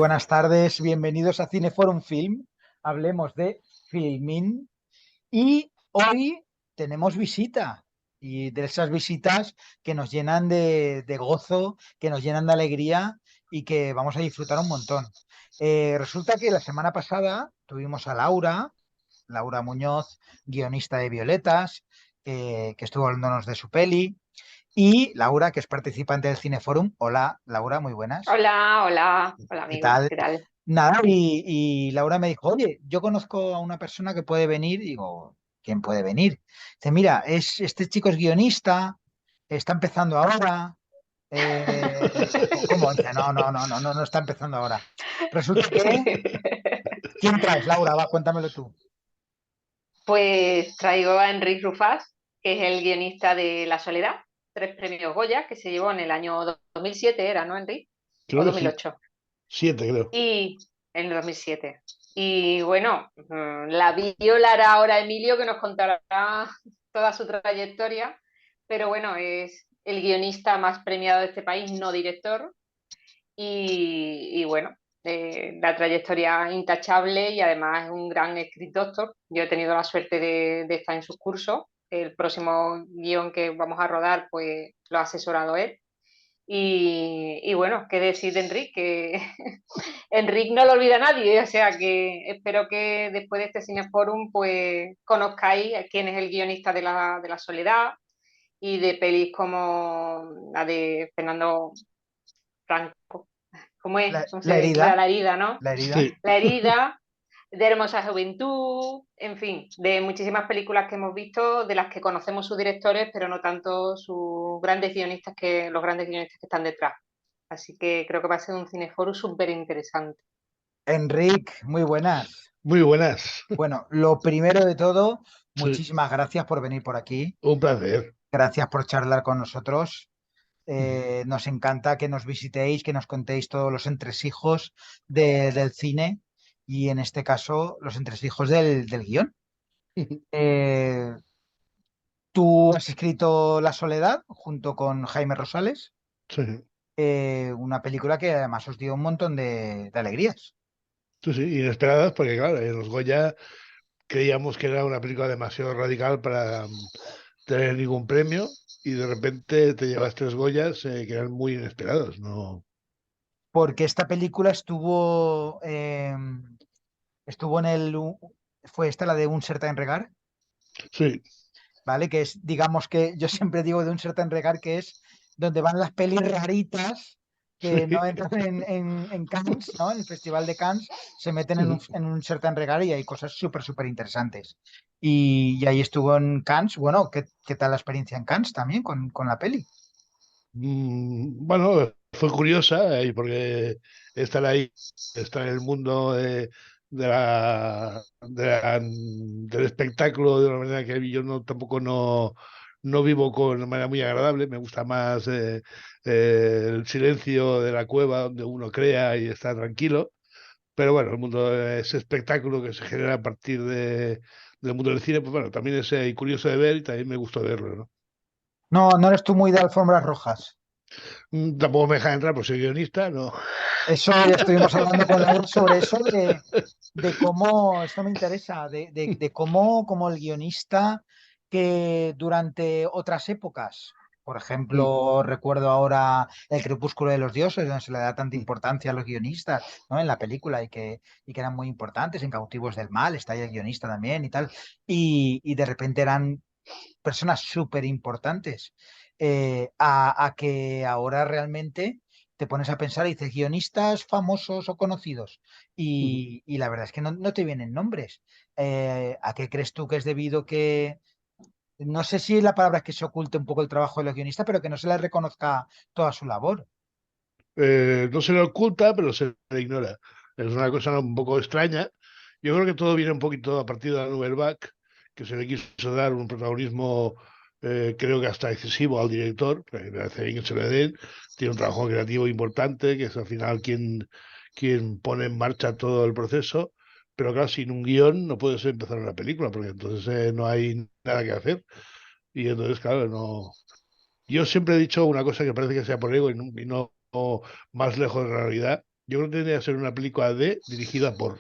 buenas tardes, bienvenidos a Cineforum Film. Hablemos de filming y hoy tenemos visita y de esas visitas que nos llenan de gozo, que nos llenan de alegría y que vamos a disfrutar un montón. Resulta que la semana pasada tuvimos a Laura Muñoz, guionista de Violetas, que estuvo hablándonos de su peli, y Laura, que es participante del Cineforum. Hola, Laura, muy buenas. Hola, hola, hola ¿Qué amigo, tal? ¿qué tal? Nada, y Laura me dijo, oye, yo conozco a una persona que puede venir. Y digo, ¿quién puede venir? Dice, mira, este chico es guionista, está empezando ahora. Digo, ¿cómo? Dice, no está empezando ahora. Resulta que, ¿quién traes, Laura? Va, cuéntamelo tú. Pues traigo a Enric Rufás, que es el guionista de La Soledad, 3 premios Goya, que se llevó en el año 2007, era, ¿no, Enric? Creo O que sí. 2008. 7, creo. Y en el 2007. Y bueno, la violará ahora Emilio, que nos contará toda su trayectoria, pero bueno, es el guionista más premiado de este país, no director. Y bueno, la trayectoria intachable y además es un gran escritor. Yo he tenido la suerte de estar en sus cursos. El próximo guión que vamos a rodar, pues lo ha asesorado él. Y bueno, qué decir de Enrique, que Enrique no lo olvida a nadie, o sea que espero que después de este Cineforum pues conozcáis a quién es el guionista de la Soledad y de pelis como la de Fernando Franco. ¿Cómo es? ¿Cómo La se queda herida, la herida, no? la herida. Sí. La herida, de Hermosa Juventud, en fin, de muchísimas películas que hemos visto, de las que conocemos sus directores, pero no tanto sus grandes guionistas, los grandes guionistas que están detrás. Así que creo que va a ser un cineforo súper interesante. Enric, muy buenas. Muy buenas. Bueno, lo primero de todo, Sí. muchísimas gracias por venir por aquí. Un placer. Gracias por charlar con nosotros. Nos encanta que nos visitéis, que nos contéis todos los entresijos del cine y en este caso los entresijos del guión. Eh, Tú has escrito La Soledad junto con Jaime Rosales, Sí. una película que además os dio un montón de alegrías. Sí, sí, inesperadas, porque claro, en los Goya creíamos que era una película demasiado radical para tener ningún premio y de repente te llevas 3 Goyas que eran muy inesperados, ¿no? Porque esta película estuvo en fue esta la de Un Certain Regard, Sí. ¿vale? Que es, digamos que yo siempre digo de Un Certain Regard, que es donde van las pelis raritas que no Sí. entran en Cannes, ¿no? En el Festival de Cannes, se meten en un Certain Regard y hay cosas súper interesantes. Y ahí estuvo en Cannes. Bueno, ¿qué tal la experiencia en Cannes también con la peli? Bueno, fue curiosa porque estar ahí, estar en el mundo del espectáculo de una manera que yo no tampoco no vivo con de manera muy agradable. Me gusta más el silencio de la cueva donde uno crea y está tranquilo. Pero bueno, el mundo ese espectáculo que se genera a partir del mundo del cine, pues bueno, también es curioso de ver y también me gustó verlo, ¿no? No, no eres tú muy de alfombras rojas. Tampoco me deja entrar por ser guionista, no. Eso ya estuvimos hablando con Laura sobre eso, de cómo, esto me interesa, de cómo como el guionista que durante otras épocas, por Mm, ejemplo, recuerdo ahora El Crepúsculo de los Dioses, donde se le da tanta mm. importancia a los guionistas, ¿no? En la película y que eran muy importantes, en Cautivos del Mal, está ahí el guionista también y tal, y de repente eran personas súper importantes, a que ahora realmente te pones a pensar y dices guionistas famosos o conocidos y la verdad es que no te vienen nombres. ¿A qué crees tú que es debido que, no sé si la palabra es que se oculte un poco el trabajo de los guionistas, pero que no se les reconozca toda su labor? No se le oculta, pero se le ignora. Es una cosa un poco extraña. Yo creo que todo viene un poquito a partir de la Nouvelle Vague, que se le quiso dar un protagonismo, creo que hasta excesivo al director, que me parece bien que se le den. Tiene un trabajo creativo importante, que es al final quien pone en marcha todo el proceso. Pero claro, sin un guión no puedes empezar una película, porque entonces no hay nada que hacer. Y entonces, claro, no. Yo siempre he dicho una cosa que parece que sea por ego y no más lejos de la realidad, Yo creo que tendría que ser una película dirigida por,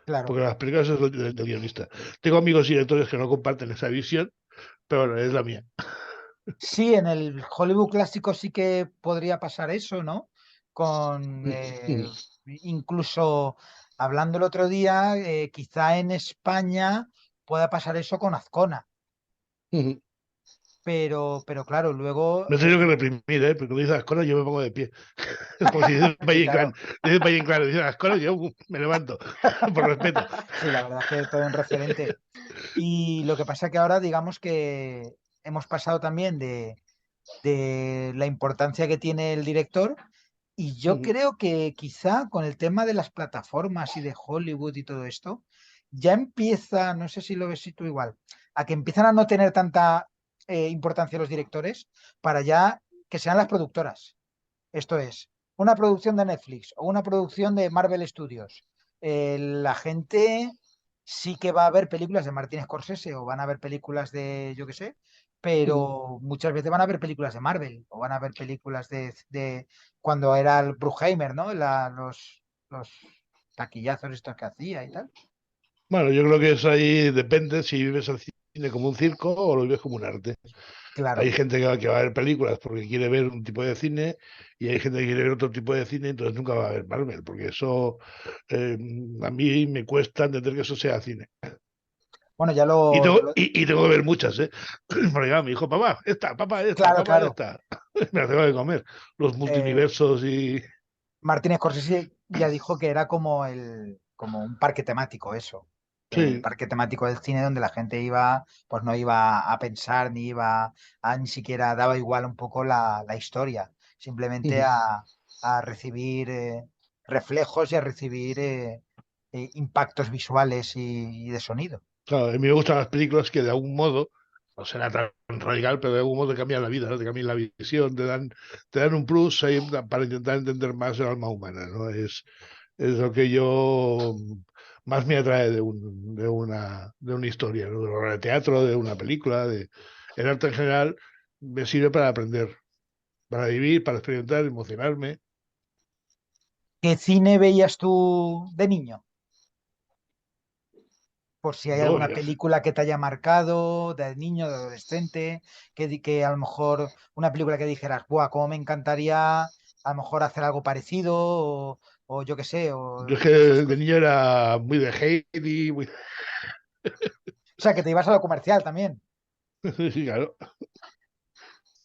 Claro. porque las películas es del guionista. Tengo amigos directores que no comparten esa visión, pero bueno, es la mía. Sí, en el Hollywood clásico sí que podría pasar eso, ¿no? Con incluso hablando el otro día, quizá en España pueda pasar eso con Azcona, pero claro, luego Me he tenido que reprimir, ¿eh? Porque cuando dice las cosas yo me pongo de pie. Porque si dice sí, Valle Inclán, claro, dice las cosas, yo me levanto, por respeto. sí, la verdad es que todo un referente. Y lo que pasa que ahora digamos que hemos pasado también de la importancia que tiene el director. Y yo creo que quizá con el tema de las plataformas y de Hollywood y todo esto, ya empieza, no sé si lo ves si tú igual, a que empiezan a no tener tanta importancia los directores para ya que sean las productoras. Esto es, una producción de Netflix o una producción de Marvel Studios. La gente sí que va a ver películas de Martin Scorsese o van a ver películas de, yo qué sé, pero muchas veces van a ver películas de Marvel o van a ver películas de cuando era el Bruckheimer, ¿no? Los taquillazos estos que hacía y tal. Bueno, yo creo que eso ahí depende si vives el cine como un circo o lo vives como un arte. Hay Claro. gente que va a ver películas porque quiere ver un tipo de cine y hay gente que quiere ver otro tipo de cine, entonces nunca va a ver Marvel, porque eso eh, a mí me cuesta entender que eso sea cine. Bueno, ya lo, Y tengo que ver muchas, ¿eh? Porque claro, mi hijo, claro, papá, claro. esta. Me la tengo que comer. Los Eh, multiversos y... Martin Scorsese ya dijo que era como como un parque temático eso. El Sí. parque temático del cine donde la gente iba, pues no iba a pensar, ni iba a ni siquiera daba igual un poco la historia, simplemente a recibir reflejos y a recibir impactos visuales y de sonido. Claro, a mí me gustan las películas que de algún modo, no será tan radical, pero de algún modo te cambian la vida, ¿no? Te cambian la visión, te dan un plus ahí para intentar entender más el alma humana, ¿no? Es lo que yo más me atrae de una historia, ¿no? De una obra de teatro, de una película, el arte en general me sirve para aprender, para vivir, para experimentar, emocionarme. ¿Qué cine veías tú de niño? Por si hay Yo, alguna película que te haya marcado de niño, de adolescente, que a lo mejor una película que dijeras, ¡buah, cómo me encantaría a lo mejor hacer algo parecido! O yo qué sé, yo o es que esas de cosas. niño era muy de Heidi, muy... O sea, que te ibas a lo comercial también. Sí, claro.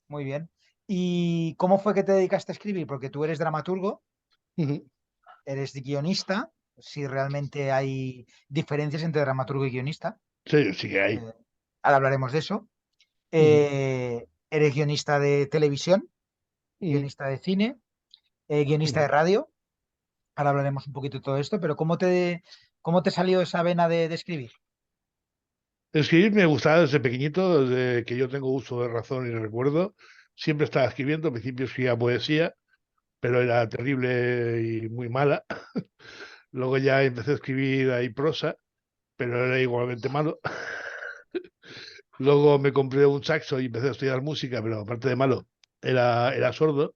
Muy bien. ¿Y cómo fue que te dedicaste a escribir? Porque tú eres dramaturgo, eres guionista, si realmente hay diferencias entre dramaturgo y guionista. Sí, sí que hay. eh, Ahora hablaremos de eso. Eres guionista de televisión, guionista de cine, guionista de radio. Ahora hablaremos un poquito de todo esto, pero cómo te salió esa vena de escribir? Escribir me gustaba desde pequeñito, desde que yo tengo uso de razón y recuerdo. Siempre estaba escribiendo, al principio escribía poesía, pero era terrible y muy mala. Luego ya empecé a escribir ahí prosa, pero era igualmente malo. Luego me compré un saxo y empecé a estudiar música, pero aparte de malo, era sordo.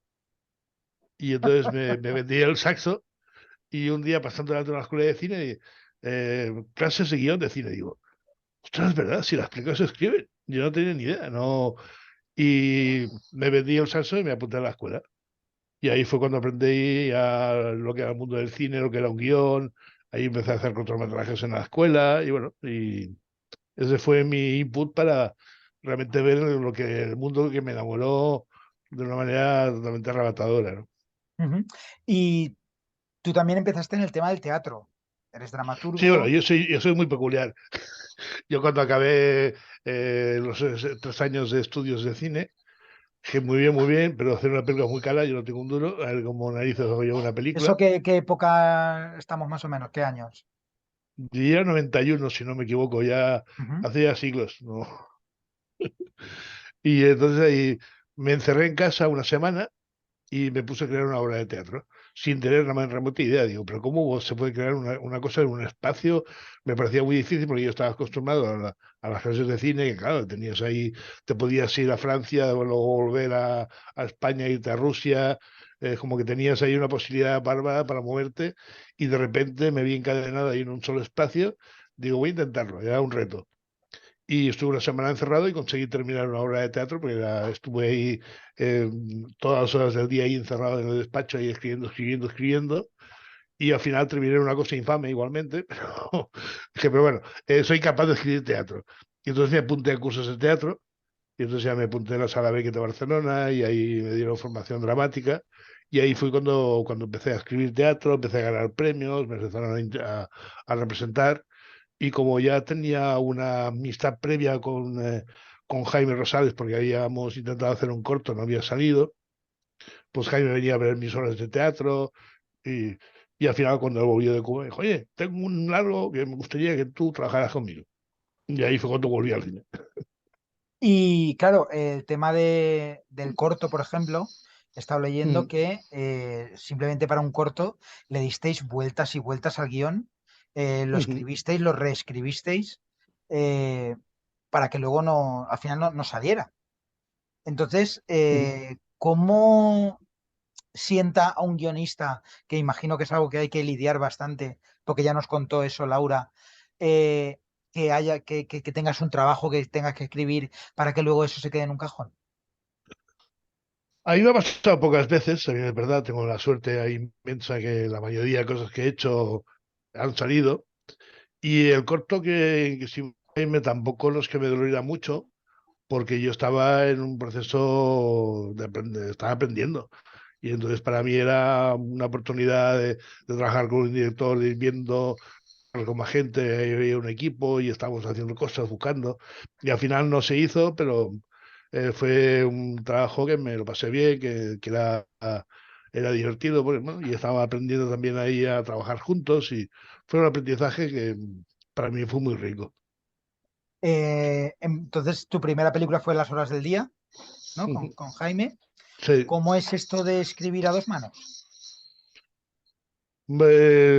Y entonces me vendí el saxo y un día pasando delante de una escuela de cine, clases de guión de cine, digo, ostras, es verdad, si las películas se escriben. Yo no tenía ni idea, no. Y me vendí el saxo y me apunté a la escuela. Y ahí fue cuando aprendí a lo que era el mundo del cine, lo que era un guión. Ahí empecé a hacer cortometrajes en la escuela y bueno, y ese fue mi input para realmente ver lo que el mundo que me enamoró de una manera totalmente arrebatadora, ¿no? Ujú. Y tú también empezaste en el tema del teatro. Eres Sí, bueno, dramaturgo. yo soy muy peculiar. Yo cuando acabé los 3 años de estudios de cine, dije muy bien, pero hacer una película es muy cara, yo no tengo un duro, a ver cómo narices hago yo una ¿Eso película. qué época estamos más o menos? ¿Qué años? Diría 91, si no me equivoco, ya Ujú. hace ya siglos, ¿no? Y entonces ahí me encerré en casa una semana y me puse a crear una obra de teatro, sin tener la más remota idea. Digo, pero ¿cómo se puede crear una cosa en un espacio? Me parecía muy difícil porque yo estaba acostumbrado a las clases de cine, que claro, tenías ahí, te podías ir a Francia, luego volver a España, irte a Rusia, Es como que tenías ahí una posibilidad bárbara para moverte y de repente me vi encadenado ahí en un solo espacio. Digo, voy a intentarlo, era un reto. Y estuve una semana encerrado y conseguí terminar una obra de teatro porque estuve ahí eh, todas las horas del día ahí encerrado en el despacho, ahí escribiendo, escribiendo, escribiendo. Y al final terminé en una cosa infame igualmente, pero dije, pero bueno, soy capaz de escribir teatro. Y entonces me apunté a cursos de teatro, y entonces ya me apunté en la Sala Beckett de Barcelona, y ahí me dieron formación dramática, y ahí fue cuando empecé a escribir teatro, empecé a ganar premios, me empezaron a representar, y como ya tenía una amistad previa con Jaime Rosales, porque habíamos intentado hacer un corto, no había salido, pues Jaime venía a ver mis obras de teatro, y, y al final, cuando volvió de Cuba, dijo, oye, tengo un largo que me gustaría que tú trabajaras conmigo. Y ahí fue cuando volví al cine. Y claro, el tema del corto, por ejemplo, he estado leyendo Mm, que simplemente para un corto le disteis vueltas y vueltas al guión, lo ujú, escribisteis, lo reescribisteis, eh, para que luego no, al final no saliera. Entonces, ujú. ¿cómo sienta a un guionista, que imagino que es algo que hay que lidiar bastante, porque ya nos contó eso Laura, eh, que tengas un trabajo que tengas que escribir para que luego eso se quede en un cajón? A mí me ha pasado pocas veces, a mí es verdad, tengo la suerte ahí inmensa que la mayoría de cosas que he hecho han salido. Y el corto que sí me tampoco no es que me doliera mucho, porque yo estaba en un proceso de aprender, estaba aprendiendo. Y entonces para mí era una oportunidad de trabajar con un director, de ir viendo con más gente, había un equipo y estábamos haciendo cosas, buscando. Y al final no se hizo, pero fue un trabajo que me lo pasé bien, que era divertido, porque, bueno, y estaba aprendiendo también ahí a trabajar juntos y fue un aprendizaje que para mí fue muy rico. Entonces, tu primera película fue Las horas del día, ¿no? Con Jaime. Sí. ¿Cómo es esto de escribir a dos manos? A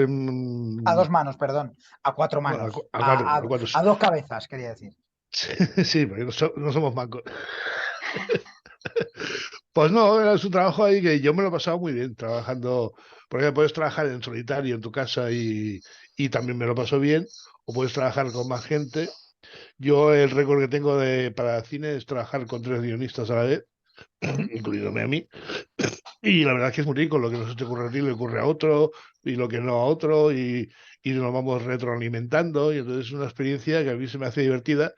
Mm, dos manos, perdón, a cuatro bueno, manos, a cuatro, a cuatro. a dos cabezas, quería decir. Sí, porque no somos mancos. Pues no, era su trabajo ahí que yo me lo he pasado muy bien trabajando, porque puedes trabajar en solitario en tu casa y también me lo paso bien, o puedes trabajar con más gente. Yo el récord que tengo para cine es trabajar con 3 guionistas a la vez, Ujú. incluyéndome a mí, y la verdad es que es muy rico, lo que no se te ocurre a ti le ocurre a otro, y lo que no a otro, y nos vamos retroalimentando, y entonces es una experiencia que a mí se me hace divertida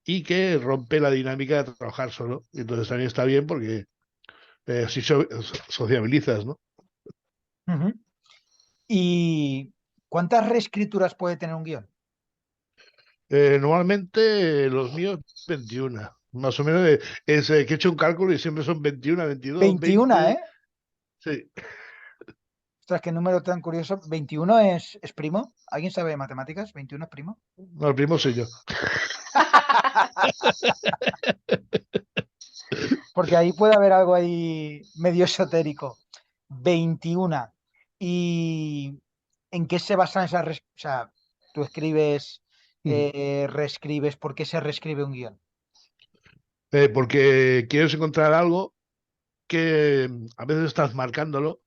y que rompe la dinámica de trabajar solo. Y entonces también está bien porque así sociabilizas, ¿no? Ujú. ¿Y cuántas reescrituras puede tener un guión? Normalmente los míos 21, más o menos que he hecho un cálculo y siempre son 21, 22, 21, 20. ¿eh? Sí, Ostras, qué número tan curioso. ¿21 es primo? ¿Alguien sabe de matemáticas? ¿21 es primo? no, el primo soy yo. Porque ahí puede haber algo ahí medio esotérico. 21. ¿Y en qué se basan esas? O sea, tú escribes, reescribes, ¿por qué se reescribe un guión? Porque quieres encontrar algo que a veces estás marcándolo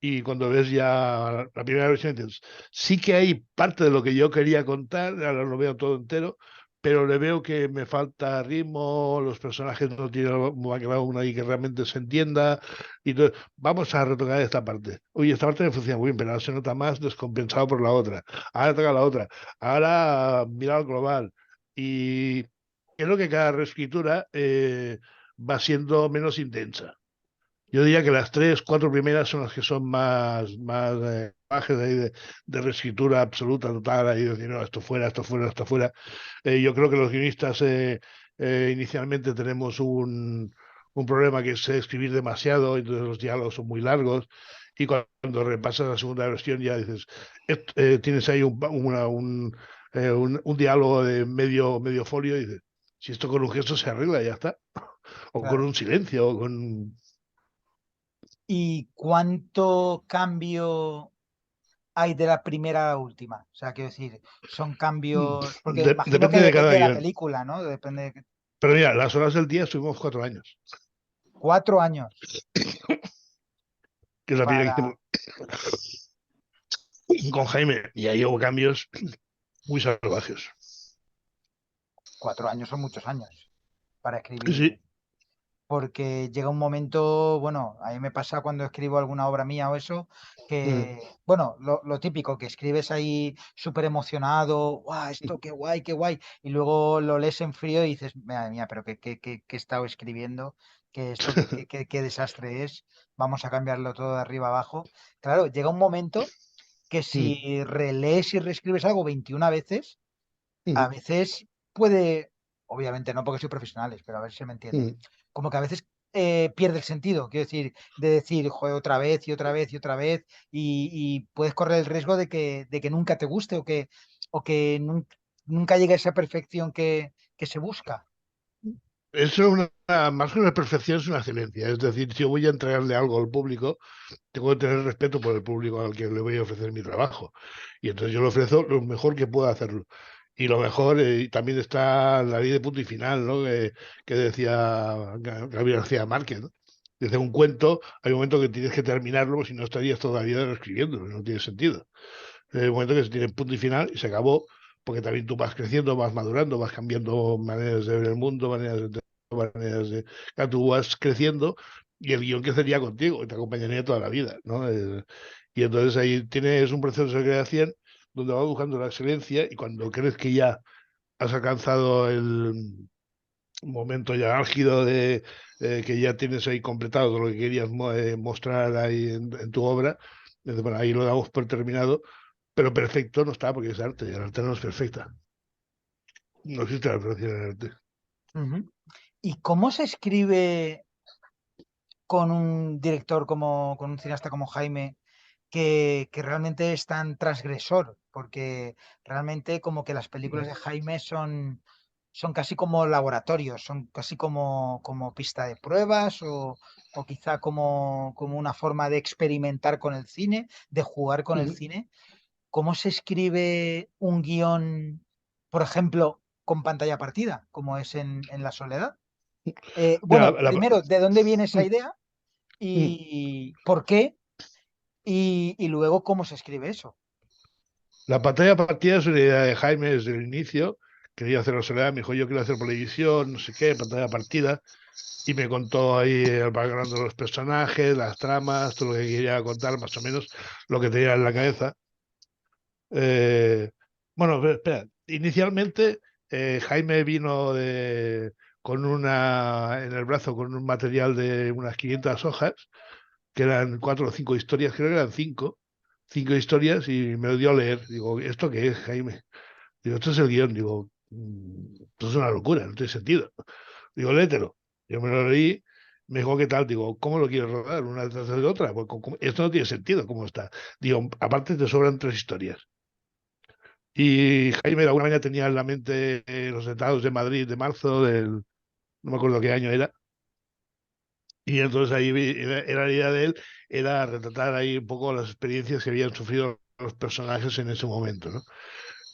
y cuando ves ya la primera versión dices, sí que hay parte de lo que yo quería contar, ahora lo veo todo entero, pero le veo que me falta ritmo, los personajes no tienen background ahí que realmente se entienda, y entonces vamos a retocar esta parte. Oye, esta parte me funciona muy bien, pero ahora se nota más descompensado por la otra. Ahora toca la otra. Ahora mira al global. Y creo que cada reescritura va siendo menos intensa. Yo diría que las 3, 4 primeras son las que son más bajes ahí de reescritura absoluta, total, ahí de decir, no, esto fuera, esto fuera, esto fuera. Yo creo que los guionistas inicialmente tenemos un problema que es escribir demasiado, entonces los diálogos son muy largos, y cuando repasas la segunda versión ya dices, tienes ahí un diálogo de medio folio y dices, si esto con un gesto se arregla, ya está, o con Claro. un silencio, o con... ¿Y cuánto cambio hay de la primera a la última? O sea, quiero decir, son cambios, porque imagino que Depende de cada depende de la guión. película, ¿no? Depende de Pero mira, las horas del día estuvimos 4 años. 4 años. que es la primera que para hicimos con Jaime, y ahí hubo cambios muy salvajes. 4 años son muchos años para Sí, escribir, sí. porque llega un momento, bueno, a mí me pasa cuando escribo alguna obra mía o eso, Mm, que, bueno, lo típico, que escribes ahí súper emocionado, ¡guau, esto qué guay! Y luego lo lees en frío y dices, madre mía, pero qué he estado escribiendo, que esto qué desastre es, vamos a cambiarlo todo de arriba abajo. Claro, llega un momento que mm, si relees y reescribes algo 21 veces, a mm, veces puede, obviamente no porque soy profesionales, pero a ver si me entiende, mm. como que a veces pierde el sentido, quiero decir, de decir, joder, otra vez y otra vez y otra vez, y puedes correr el riesgo de que nunca te guste o que nunca llegue a esa perfección que se busca. Eso es más que una perfección, es una excelencia. Es decir, si yo voy a entregarle algo al público, tengo que tener respeto por el público al que le voy a ofrecer mi trabajo. Y entonces yo le ofrezco lo mejor que pueda hacerlo. Y lo mejor, también está la ley de punto y final, ¿no? Que decía Gabriel García Márquez, ¿no? Dice un cuento, hay un momento que tienes que terminarlo, si no estarías todavía escribiendo, no tiene sentido. Hay un momento que se tiene punto y final y se acabó, porque también tú vas creciendo, vas madurando, vas cambiando maneras de ver el mundo, maneras de... Claro, tú vas creciendo y el guión crecería contigo y te acompañaría toda la vida, ¿no? Y entonces ahí tienes un proceso de creación donde vas buscando la excelencia y cuando crees que ya has alcanzado el momento ya álgido de que ya tienes ahí completado todo lo que querías mostrar ahí en tu obra, entonces, bueno, ahí lo damos por terminado, pero perfecto no está porque es arte, y el arte no es perfecta. No existe la perfección en el arte. Ujú. ¿Y cómo se escribe con un director con un cineasta como Jaime, que realmente es tan transgresor? Porque realmente como que las películas de Jaime son casi como laboratorios, son casi como pista de pruebas o quizá como una forma de experimentar con el cine, de jugar con el Ujú. cine. ¿Cómo se escribe un guión, por ejemplo, con pantalla partida, como es en La Soledad? Mira, Bueno, primero, ¿de dónde viene esa idea? mm, ¿Y por qué? Y luego, ¿cómo se escribe eso? la pantalla partida es una idea de Jaime desde el inicio. Quería hacer la soledad, me dijo yo quiero hacer televisión, no sé qué, pantalla partida. Y me contó ahí el background de los personajes, las tramas, todo lo que quería contar, más o menos lo que tenía en la cabeza. Eh, bueno, espera, inicialmente Jaime vino con en el brazo con un material de unas 500 hojas, que eran 4 o 5 historias, creo que eran 5 historias, y me lo dio a leer. Digo, ¿esto qué es, Jaime? Digo, esto es el guión. Digo, esto es una locura, no tiene sentido. Digo, léetelo. Yo me lo leí, me dijo, ¿qué tal? Digo, ¿cómo lo quieres rodar? ¿Una detrás de otra? Pues, esto no tiene sentido, ¿cómo está? Digo, aparte te sobran 3 historias. Y Jaime de alguna manera tenía en la mente los tratados de Madrid de marzo no me acuerdo qué año era, y entonces ahí era la idea de él, era retratar ahí un poco las experiencias que habían sufrido los personajes en ese momento, ¿no?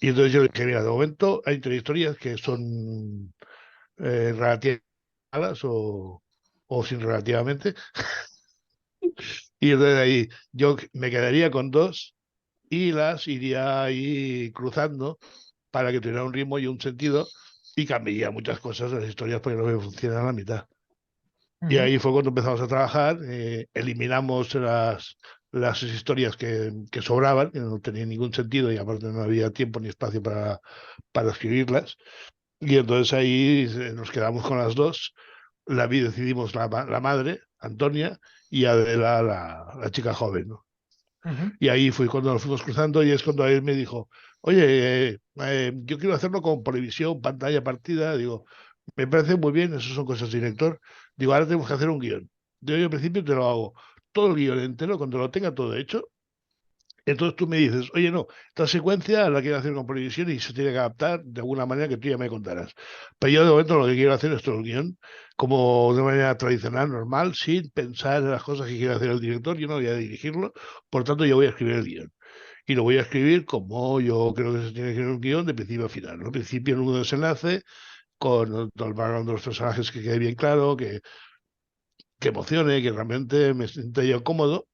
Y entonces yo le dije, mira, de momento hay 3 historias que son relativas o sin relativamente, y entonces ahí yo me quedaría con dos y las iría ahí cruzando para que tuviera un ritmo y un sentido y cambiaría muchas cosas de las historias porque no me funcionan a la mitad. Y Ujú, ahí fue cuando empezamos a trabajar, eliminamos las historias que sobraban, que no tenían ningún sentido y aparte no había tiempo ni espacio para escribirlas. Y entonces ahí nos quedamos con las dos. Decidimos la madre, Antonia, y Adela, la chica joven, ¿no? ujú, Y ahí fue cuando nos fuimos cruzando y es cuando él me dijo, oye, yo quiero hacerlo con prohibición, pantalla partida. Digo, me parece muy bien, eso son cosas de director. Digo, ahora tenemos que hacer un guión. Yo al principio te lo hago todo el guión entero, cuando lo tenga todo hecho. Entonces tú me dices, oye, no, esta secuencia la quiero hacer con prohibición y se tiene que adaptar de alguna manera que tú ya me contarás. Pero yo de momento lo que quiero hacer es todo el guión, como de manera tradicional, normal, sin pensar en las cosas que quiere hacer el director. Yo no voy a dirigirlo, por tanto yo voy a escribir el guión. Y lo voy a escribir como yo creo que se tiene que escribir un guión de principio a final, ¿no? Principio, nudo, desenlace, con todo el background de los personajes que quede bien claro, que emocione, que realmente me sienta yo cómodo.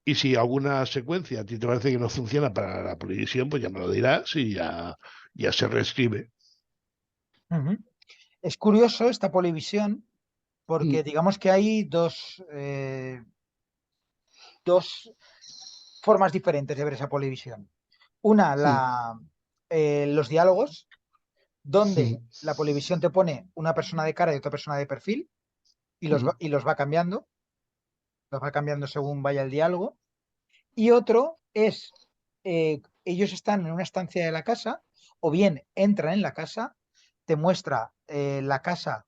Y si alguna secuencia a ti te parece que no funciona para la televisión, pues ya me lo dirás y ya se reescribe. Ujú. Es curioso esta Polivisión porque Mm, digamos que hay dos formas diferentes de ver esa Polivisión. Una, mm, los diálogos, donde mm, la Polivisión te pone una persona de cara y otra persona de perfil y mm, y los va cambiando según vaya el diálogo. Y otro es, ellos están en una estancia de la casa, o bien entran en la casa, te muestra la casa,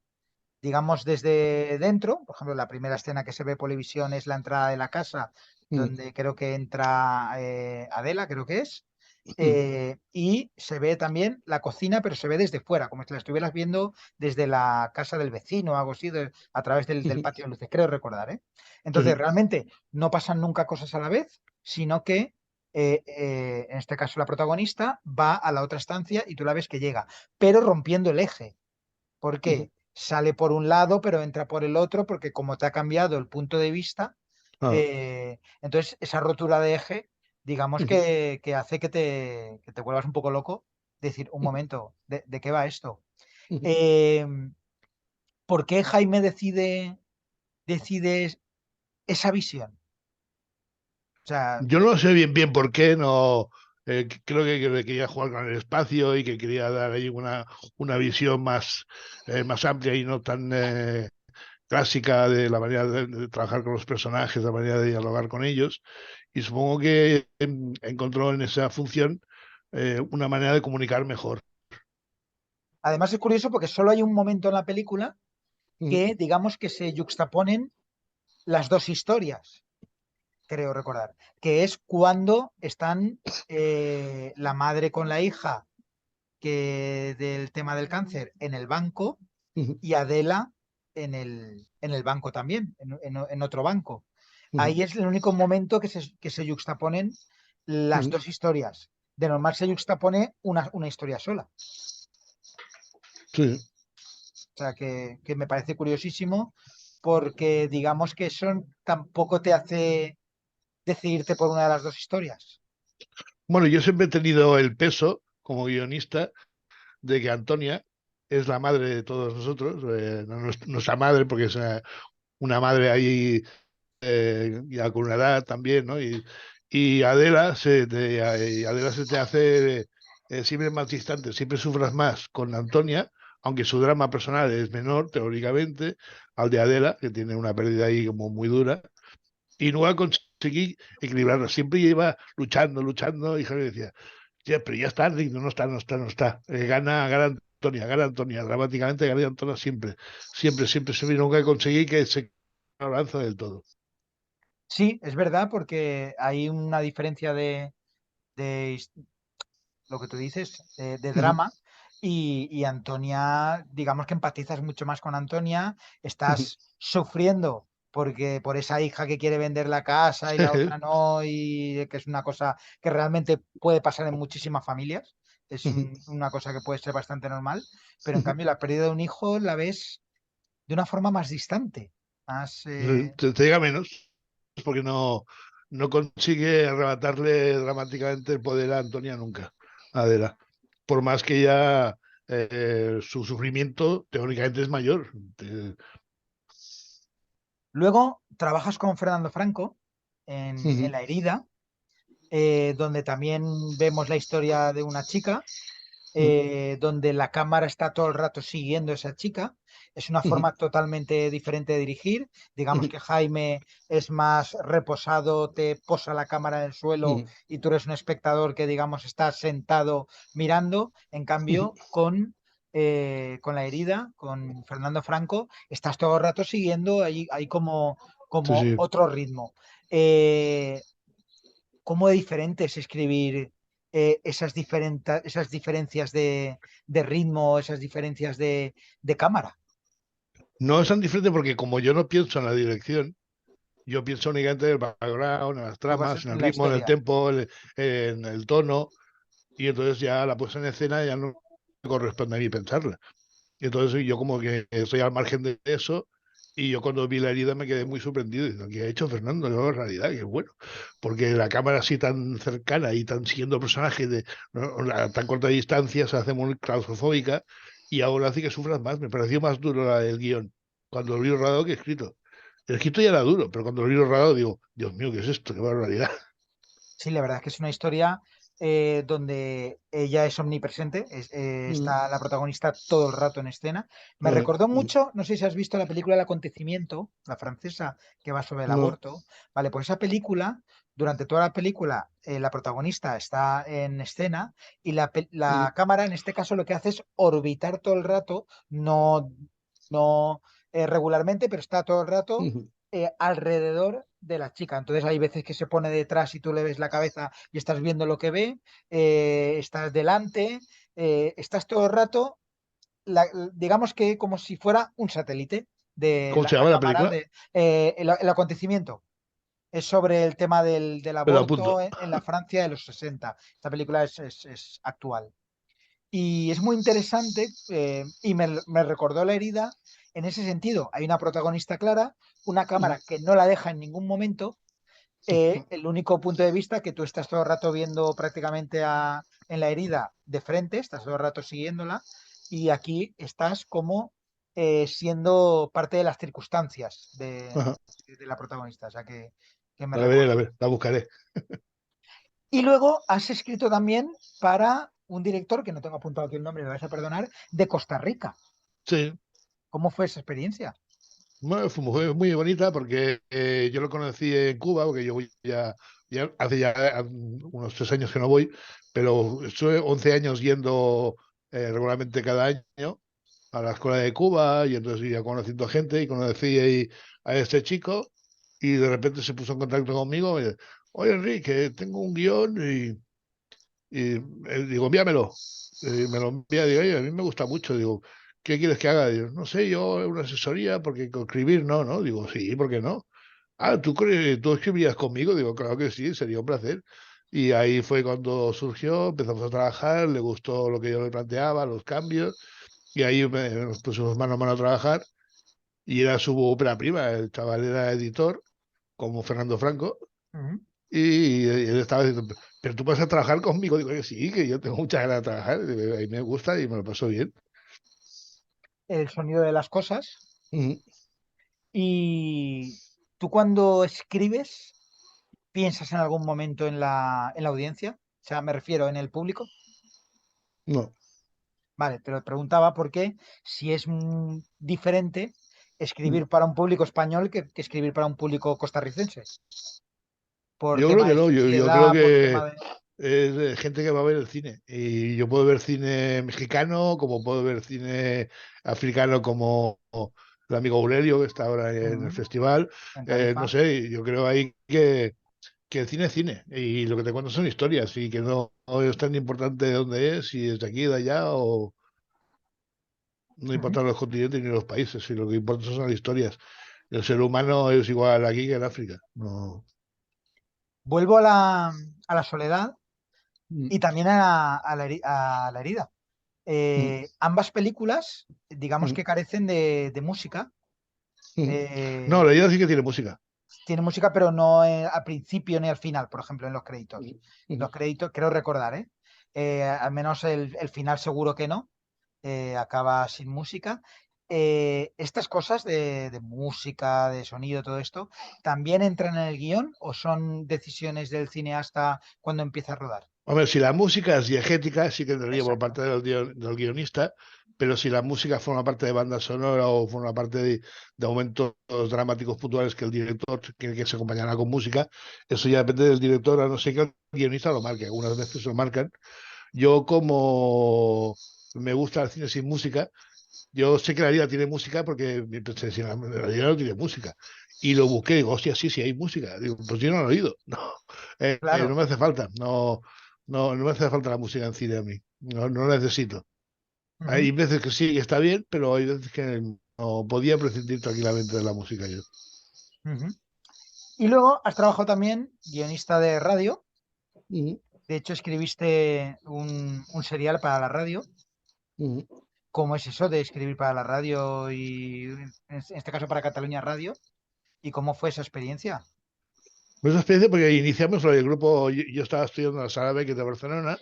digamos, desde dentro. Por ejemplo, la primera escena que se ve Polivisión es la entrada de la casa, mm, donde creo que entra Adela, creo que es. mm, Y se ve también la cocina, pero se ve desde fuera, como si la estuvieras viendo desde la casa del vecino o algo así, a través del mm. patio de luces, creo recordar, ¿eh? Entonces, Sí, realmente no pasan nunca cosas a la vez, sino que en este caso la protagonista va a la otra estancia y tú la ves que llega, pero rompiendo el eje. ¿Por sí. qué? Sale por un lado, pero entra por el otro, porque como te ha cambiado el punto de vista, Ah, entonces esa rotura de eje, digamos que hace que te vuelvas un poco loco, decir, un momento, de qué va esto? Eh, ¿Por qué Jaime decide esa visión? O sea, yo no sé bien por qué, no. Creo que quería jugar con el espacio y que quería dar ahí una visión más amplia y no tan clásica de la manera de trabajar con los personajes, la manera de dialogar con ellos. Y supongo que encontró en esa función una manera de comunicar mejor. además es curioso porque solo hay un momento en la película Ujú, que digamos que se yuxtaponen las dos historias, creo recordar, que es cuando están la madre con la hija que del tema del cáncer en el banco ujú, y Adela en el banco también, en otro banco. ujú, Ahí es el único momento que se yuxtaponen las ujú. dos historias. De normal se yuxtapone una historia sola. Sí. O sea, que me parece curiosísimo porque digamos que eso tampoco te hace decidirte por una de las dos historias. Bueno, yo siempre he tenido el peso como guionista de que Antonia es la madre de todos nosotros, no nuestra madre, porque es una madre ahí ya con una edad también, ¿no? Y Adela se te hace siempre más distante, siempre sufras más con Antonia, aunque su drama personal es menor, teóricamente, al de Adela, que tiene una pérdida ahí como muy dura, y no va a conseguir equilibrarlo. Siempre lleva luchando, y Javier decía, "Ya, pero ya está, Rick, no está, no está, no está. Gana Antonia, dramáticamente gana Antonia siempre, nunca conseguí que se avanza del todo. Sí, es verdad, porque hay una diferencia de lo que tú dices, de drama. Y Antonia, digamos que empatizas mucho más con Antonia, estás sufriendo porque por esa hija que quiere vender la casa y la otra no, y que es una cosa que realmente puede pasar en muchísimas familias, es una cosa que puede ser bastante normal, pero en cambio la pérdida de un hijo la ves de una forma más distante, más... Te llega menos, porque no consigue arrebatarle dramáticamente el poder a Antonia nunca, a Adela. Por más que ya su sufrimiento teóricamente es mayor. Luego trabajas con Fernando Franco en La herida, donde también vemos la historia de una chica, donde la cámara está todo el rato siguiendo a esa chica. Es una forma totalmente diferente de dirigir. Digamos que Jaime es más reposado, te posa la cámara en el suelo y tú eres un espectador que, digamos, está sentado mirando. En cambio, con La herida, con Fernando Franco, estás todo el rato siguiendo, hay Sí, como sí. otro ritmo. Eh, ¿Cómo de diferente es escribir esas diferencias de ritmo, esas diferencias de cámara? No es tan diferente porque como yo no pienso en la dirección, yo pienso únicamente en el background, en las Tú vas tramas, en el en la ritmo, en el historia. tempo, en el tono, y entonces ya la puesta en escena ya no me corresponde a mí pensarla. Y entonces yo como que estoy al margen de eso Y yo cuando vi La herida me quedé muy sorprendido, diciendo, ¿qué ha hecho Fernando? No, en realidad, que bueno, porque la cámara así tan cercana y tan siguiendo el personaje ¿no? A tan corta distancia se hace muy claustrofóbica y ahora hace que sufras más. Me pareció más duro el guión cuando lo vi rodado que escrito. El escrito ya era duro, pero cuando lo vi rodado digo, Dios mío, ¿qué es esto? ¡Qué barbaridad! Sí, la verdad es que es una historia donde ella es omnipresente, Mm, está la protagonista todo el rato en escena. Me mm, recordó mm. mucho, no sé si has visto la película El Acontecimiento, la francesa, que va sobre el No, aborto. Vale, pues esa película, durante toda la película, la protagonista está en escena y la mm, cámara, en este caso, lo que hace es orbitar todo el rato, no regularmente, pero está todo el rato mm. alrededor de la chica. Entonces hay veces que se pone detrás y tú le ves la cabeza y estás viendo lo que ve, estás delante, estás todo el rato, digamos que como si fuera un satélite de ¿Cómo se la llama la cámara, película? de, el acontecimiento. Es sobre el tema del Me lo apunto. aborto en la Francia de los 60. Esta película es actual. Y es muy interesante y me recordó La herida en ese sentido. Hay una protagonista clara, una cámara que no la deja en ningún momento. El único punto de vista que tú estás todo el rato viendo prácticamente en la herida de frente, estás todo el rato siguiéndola y aquí estás como siendo parte de las circunstancias Ajá. de la protagonista. O sea que me La veré, recordó. la buscaré. Y luego has escrito también para un director, que no tengo apuntado aquí el nombre, me vais a perdonar, de Costa Rica. Sí. ¿Cómo fue esa experiencia? Bueno, fue muy bonita porque yo lo conocí en Cuba, porque yo voy ya hace ya unos 3 años que no voy, pero estuve 11 años yendo regularmente cada año a la escuela de Cuba y entonces iba conociendo gente y conocí ahí a este chico y de repente se puso en contacto conmigo y dice, oye Enrique, tengo un guión y digo, envíamelo. Y me lo envía, digo, oye, a mí me gusta mucho, digo, ¿qué quieres que haga? Digo, no sé, yo una asesoría, porque con escribir no, ¿no? Digo, sí, ¿por qué no? Ah, ¿tú escribirías conmigo? Digo, claro que sí, sería un placer. Y ahí fue cuando surgió, empezamos a trabajar, le gustó lo que yo le planteaba, los cambios, y ahí nos pusimos mano a mano a trabajar, y era su ópera prima, el chaval era editor, como Fernando Franco, Ujú. y él estaba diciendo, pero tú vas a trabajar conmigo. Digo, que sí, que yo tengo muchas ganas de trabajar. Digo, a mí me gusta y me lo paso bien. El sonido de las cosas. Ujú. Y tú cuando escribes, ¿piensas en algún momento en la audiencia? O sea, me refiero en el público. No, Vale, te lo preguntaba porque si es diferente mm, escribir para un público español que escribir para un público costarricense, por yo creo tema que de no. Yo creo sociedad, por que tema de... es gente que va a ver el cine. Y yo puedo ver cine mexicano, como puedo ver cine africano, como el amigo Aurelio, que está ahora en el Ujú. festival. En No Tarifa. sé, yo creo ahí que el cine es cine. Y lo que te cuento son historias. Y que no es tan importante de dónde es, si es de aquí, de allá o no Ujú. importan los continentes ni los países, sino lo que importa son las historias. El ser humano es igual aquí que en África. No. Vuelvo a la soledad Mm, y también a la herida. mm, Ambas películas, digamos mm, que carecen de música. mm. No, Eh, la idea sí que tiene música. tiene música, pero no al principio ni al final, por ejemplo, en los créditos. Mm, mm. Los créditos, creo recordar, ¿eh? Al menos el final seguro que no. Acaba sin música. ¿Estas cosas de música, de sonido, todo esto, también entran en el guión o son decisiones del cineasta cuando empieza a rodar? Hombre, si la música es diegética, sí que entraría por Exacto. parte del guionista, pero si la música forma parte de banda sonora o forma parte de momentos dramáticos puntuales que el director quiere que se acompañará con música, eso ya depende del director, a no ser que el guionista lo marque. Algunas veces lo marcan. Yo, como me gusta el cine sin música, yo sé que la liga tiene música porque pensé, si la liga no tiene música. Y lo busqué, digo, hostia, sí, sí hay música. Digo, pues yo no lo he oído. No, no Claro. me hace falta. No me hace falta la música en cine a mí. No la necesito. Ujú, Hay veces que sí, que está bien, pero hay veces que no podía prescindir tranquilamente de la música yo. ujú. Y luego has trabajado también guionista de radio. Ujú, De hecho, escribiste un serial para la radio. ujú. ¿Cómo es eso de escribir para la radio y en este caso para Cataluña Radio? ¿Y cómo fue esa experiencia? Pues esa experiencia porque iniciamos el grupo, yo estaba estudiando en la Sala Beckett de Barcelona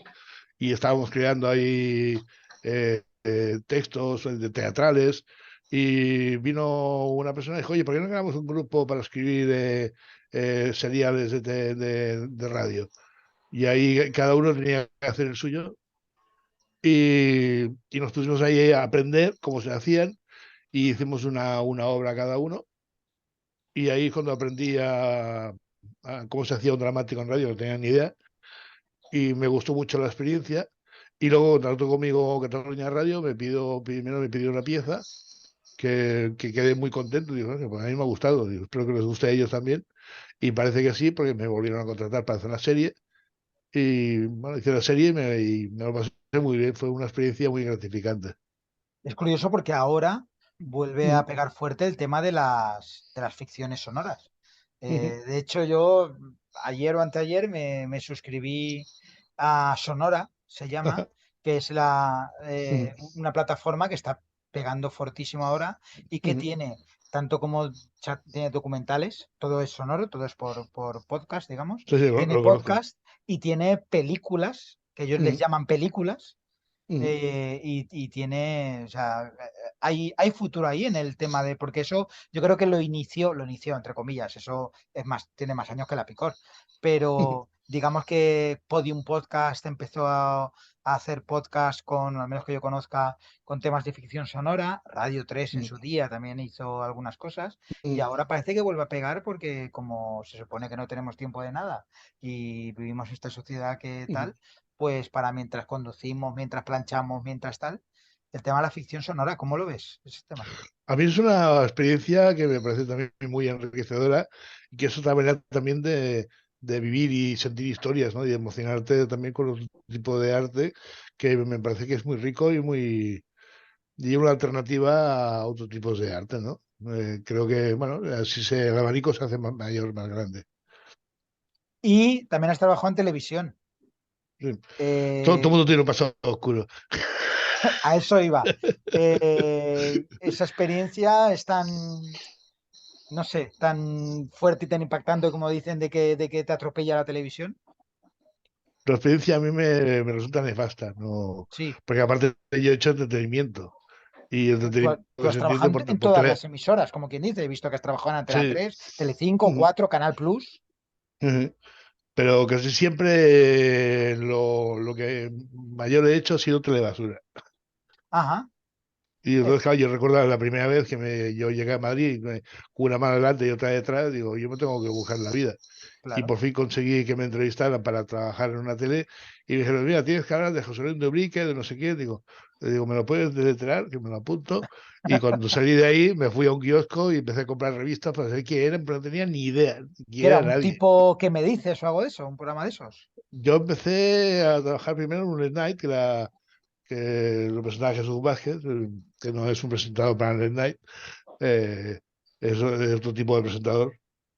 y estábamos creando ahí textos teatrales y vino una persona y dijo, oye, ¿por qué no creamos un grupo para escribir seriales de radio? Y ahí cada uno tenía que hacer el suyo y nos pusimos ahí a aprender cómo se hacían y hicimos una obra cada uno y ahí cuando aprendí a cómo se hacía un dramático en radio, no tenía ni idea y me gustó mucho la experiencia. Y luego trató conmigo Cataluña Radio, primero me pidió una pieza que quedé muy contento. Digo, "Oye, pues a mí me ha gustado, digo, espero que les guste a ellos también". Y parece que sí, porque me volvieron a contratar para hacer la serie. Y bueno, hice la serie y me lo pasé muy bien, fue una experiencia muy gratificante. Es curioso porque ahora vuelve a Ujú, pegar fuerte el tema de las ficciones sonoras. ujú, De hecho, yo ayer o anteayer me suscribí a Sonora, se llama, que es ujú, una plataforma que está pegando fortísimo ahora y que ujú. tiene, tanto como tiene documentales, todo es sonoro, todo es por podcast, digamos, Sí, sí, tiene lo conozco. podcast y tiene películas, que ellos les Ujú, llaman películas ujú, y tiene, o sea, hay futuro ahí en el tema de, porque eso yo creo que lo inició entre comillas, eso es más, tiene más años que la Picor, ujú, pero digamos que Podium Podcast empezó a hacer podcast con, al menos que yo conozca, con temas de ficción sonora, Radio 3 en ujú, su día también hizo algunas cosas y ujú, ahora parece que vuelve a pegar porque como se supone que no tenemos tiempo de nada y vivimos esta sociedad que ujú. tal, pues para mientras conducimos, mientras planchamos, mientras tal. El tema de la ficción sonora, ¿cómo lo ves? Ese tema. A mí es una experiencia que me parece también muy enriquecedora y que es otra manera también de vivir y sentir historias, ¿no? Y emocionarte también con otro tipo de arte que me parece que es muy rico y una alternativa a otros tipos de arte, ¿no? Creo que, bueno, así el abanico se hace más mayor, más grande. Y también has trabajado en televisión. Sí. Todo Eh, mundo tiene un pasado oscuro. a eso iba. Esa experiencia es tan, no sé, tan fuerte y tan impactante como dicen de que te atropella la televisión. La experiencia a mí me resulta nefasta, ¿no? Sí. Porque aparte yo he hecho entretenimiento y entretenimiento Tú que has se entiende trabajado por, en por todas tele. las emisoras, como quien dice. He visto que has trabajado en Antena Sí. 3, Telecinco, Ujú, 4, Canal Plus. ujú. Pero casi siempre lo que mayor he hecho ha sido telebasura. Ajá, Y eh, entonces, claro, yo recuerdo la primera vez que yo llegué a Madrid con una mano delante y otra detrás, digo, yo me tengo que buscar la vida. Y claro. por fin conseguí que me entrevistaran para trabajar en una tele y me dijeron, mira, tienes que hablar de José Luis de Ubrique, de no sé qué. Digo, ¿me lo puedes deletrear? Que me lo apunto. Y cuando salí de ahí me fui a un kiosco y empecé a comprar revistas para saber quién eran, pero no tenía ni idea ¿Qué quién era? era ¿Un nadie. tipo que me dices o algo de eso? ¿Un programa de esos? Yo empecé a trabajar primero en un late night que lo presentaba Jesús Vázquez, que no es un presentador para el late night, eh, es otro tipo de presentador.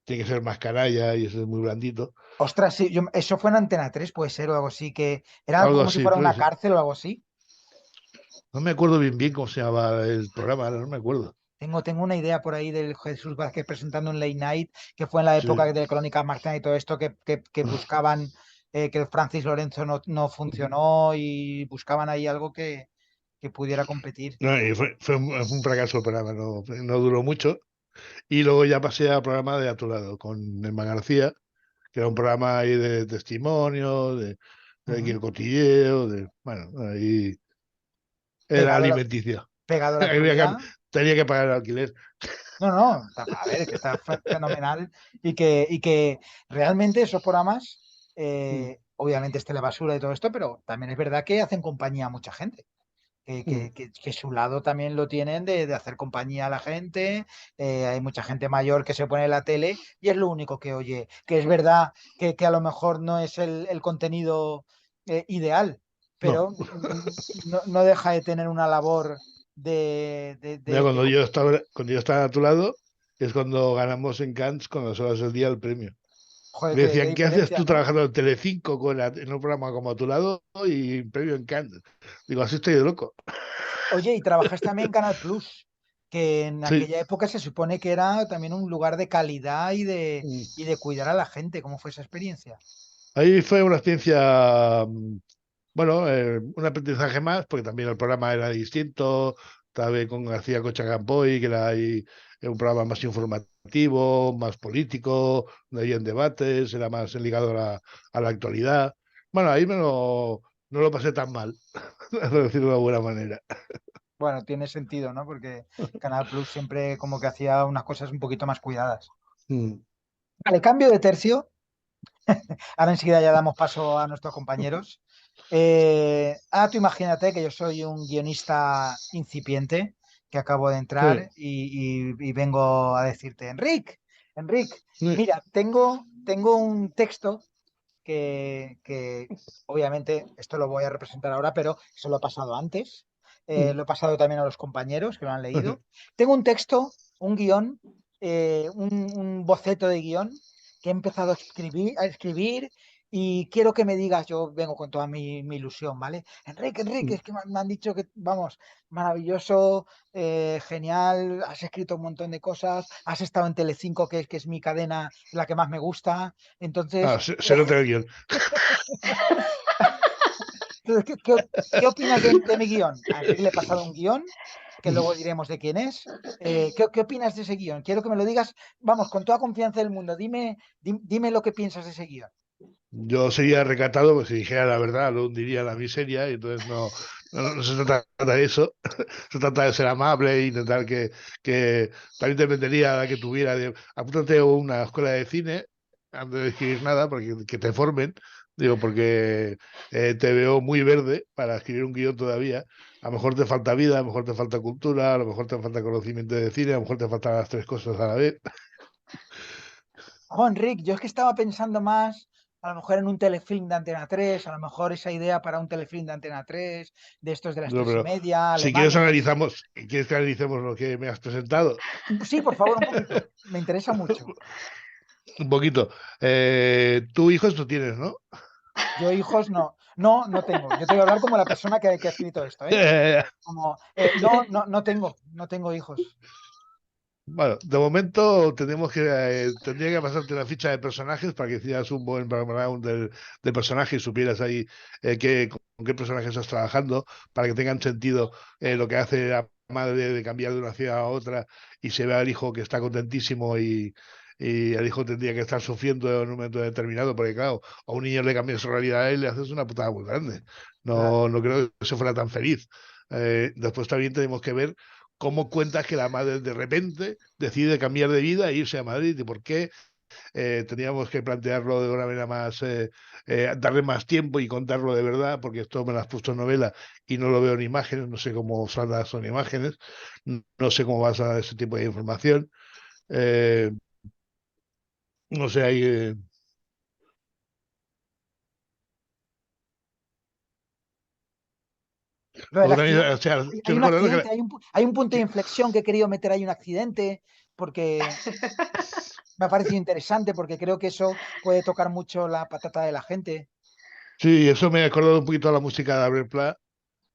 Tiene que ser más canalla y es muy blandito. Ostras, sí, eso fue en Antena 3, puede ser, o algo así, que era algo Algo como si así, fuera creo que una sí. cárcel o algo así. No me acuerdo bien cómo se llamaba el programa, ahora no me acuerdo. Tengo una idea por ahí del Jesús Vázquez presentando un late night, que fue en la época Sí. de Crónicas Marcianas y todo esto, que buscaban que el Francis Lorenzo no funcionó y buscaban ahí algo que pudiera competir. No, y fue un fracaso el programa, no duró mucho. Y luego ya pasé al programa de A Tu Lado, con Emma García, que era un programa ahí de testimonio, de aquí Ujú. el cotilleo, bueno, ahí era Pegado a alimenticio. pegado a la Había actualidad. que- Tenía que pagar el alquiler. No, no, a ver, que está fenomenal y que realmente esos programas, Mm, obviamente es telebasura y todo esto, pero también es verdad que hacen compañía a mucha gente. mm. Que su lado también lo tienen de hacer compañía a la gente. Hay mucha gente mayor que se pone en la tele y es lo único que oye. Que es verdad que a lo mejor no es el contenido ideal, No, pero no deja de tener una labor mira, cuando yo estaba a tu lado, es cuando ganamos en Cannes con las horas del día el premio. joder, Me qué decían, ¿qué haces diferencia, tú ¿no? trabajando en Telecinco en un programa como a tu lado y premio en Cannes? Digo, así estoy de loco. Oye, y trabajas también en Canal Plus, que en Sí. aquella época se supone que era también un lugar de calidad Mm. y de cuidar a la gente. ¿Cómo fue esa experiencia? Ahí fue una experiencia, bueno, un aprendizaje más, porque también el programa era distinto, también con García Concha Campoy, que era ahí un programa más informativo, más político, donde había debates, era más ligado a la actualidad. Bueno, ahí no lo pasé tan mal, por decirlo de alguna manera. Bueno, tiene sentido, ¿no? Porque Canal Plus siempre como que hacía unas cosas un poquito más cuidadas. Mm. Vale, cambio de tercio. Ahora enseguida ya damos paso a nuestros compañeros. Tú imagínate que yo soy un guionista incipiente que acabo de Sí, entrar y vengo a decirte, Enric, sí, mira, tengo un texto que obviamente esto lo voy a representar ahora, pero eso lo he pasado antes. mm. Lo he pasado también a los compañeros que lo han leído. Tengo un texto, un guión, un boceto de guión que he empezado a escribir y quiero que me digas, yo vengo con toda mi ilusión, ¿vale? Enrique, es que me han dicho que, vamos, maravilloso, genial, has escrito un montón de cosas, has estado en Telecinco, que es mi cadena, la que más me gusta, entonces, Se nota el guión. entonces, ¿qué opinas de mi guión? A Enrique le he pasado un guión, que luego diremos de quién es. ¿Qué opinas de ese guión? Quiero que me lo digas, vamos, con toda confianza del mundo, dime lo que piensas de ese guión. Yo sería recatado, pues si dijera la verdad, lo hundiría en la miseria, y entonces no se trata de eso, se trata de ser amable e intentar que también dependería de la que tuviera, apúntate a una escuela de cine antes de escribir nada, porque que te formen, digo, porque te veo muy verde para escribir un guión todavía, a lo mejor te falta vida, a lo mejor te falta cultura, a lo mejor te falta conocimiento de cine, a lo mejor te faltan las tres cosas a la vez. Enrique, yo es que estaba pensando más, a lo mejor en un telefilm de Antena 3, a lo mejor esa idea para un telefilm de Antena 3, de estos de las No, tres y pero media, si alemanes. quieres que analicemos lo que me has presentado. Sí, por favor, un poquito. Me interesa mucho. Un poquito. Tú hijos no tienes, ¿no? Yo hijos no tengo. Yo te voy a hablar como la persona que ha escrito esto, ¿eh? Como, no tengo hijos. Bueno, de momento tendría que pasarte la ficha de personajes para que hicieras un buen background del personaje y supieras ahí con qué personajes estás trabajando, para que tengan sentido lo que hace la madre de cambiar de una ciudad a otra y se vea al hijo que está contentísimo y el hijo tendría que estar sufriendo en un momento determinado, porque claro, a un niño le cambias su realidad a él, le haces una putada muy grande. Claro. No creo que se fuera tan feliz. Después también tenemos que ver cómo cuentas que la madre de repente decide cambiar de vida e irse a Madrid y por qué teníamos que plantearlo de una manera más, darle más tiempo y contarlo de verdad, porque esto me lo has puesto en novela y no lo veo en imágenes, no sé cómo son imágenes, no sé cómo vas a dar ese tipo de información, eh, no sé, Lo del luego también, o accidente. sea, Hay estoy un recordando accidente, hay un punto de que inflexión que he querido meter ahí un accidente, porque me ha parecido interesante, porque creo que eso puede tocar mucho la patata de la gente. sí, eso me ha acordado un poquito a la música de Albert Pla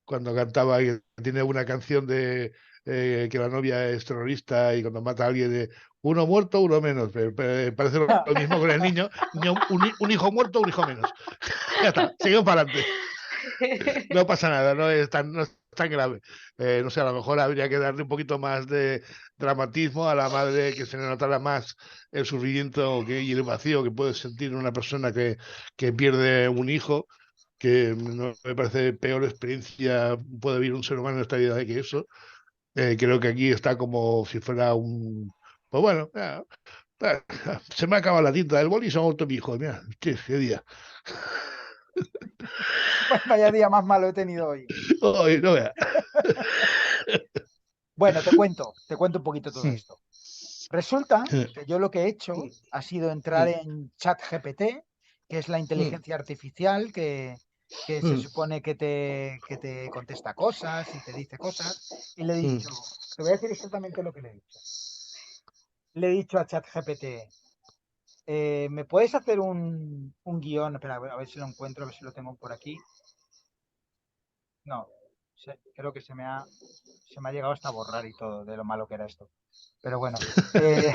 cuando cantaba y tiene una canción de que la novia es terrorista y cuando mata a alguien de uno muerto, uno menos. Parece lo mismo con el niño, un hijo muerto, un hijo menos. Ya está, seguimos para adelante. No pasa nada, no es tan grave. No sé, a lo mejor habría que darle un poquito más de dramatismo a la madre, que se le notara más el sufrimiento y el vacío que puede sentir una persona que pierde un hijo, que no me parece peor experiencia puede vivir un ser humano en esta vida que eso. Creo que aquí está como si fuera un... Pues bueno, se me acaba la tinta del boli y se me ha vuelto mi hijo. Mira, qué día. Vaya día más malo he tenido hoy. Ay, no vea. Bueno, te cuento un poquito todo esto. Resulta que yo lo que he hecho ha sido entrar en ChatGPT, que es la inteligencia artificial que se supone que te contesta cosas y te dice cosas, y le he dicho, te voy a decir exactamente lo que le he dicho. Le he dicho a ChatGPT, ¿me puedes hacer un guión? Espera, a ver si lo encuentro, a ver si lo tengo por aquí. No, creo que se me ha llegado hasta a borrar y todo de lo malo que era esto. Pero bueno, eh,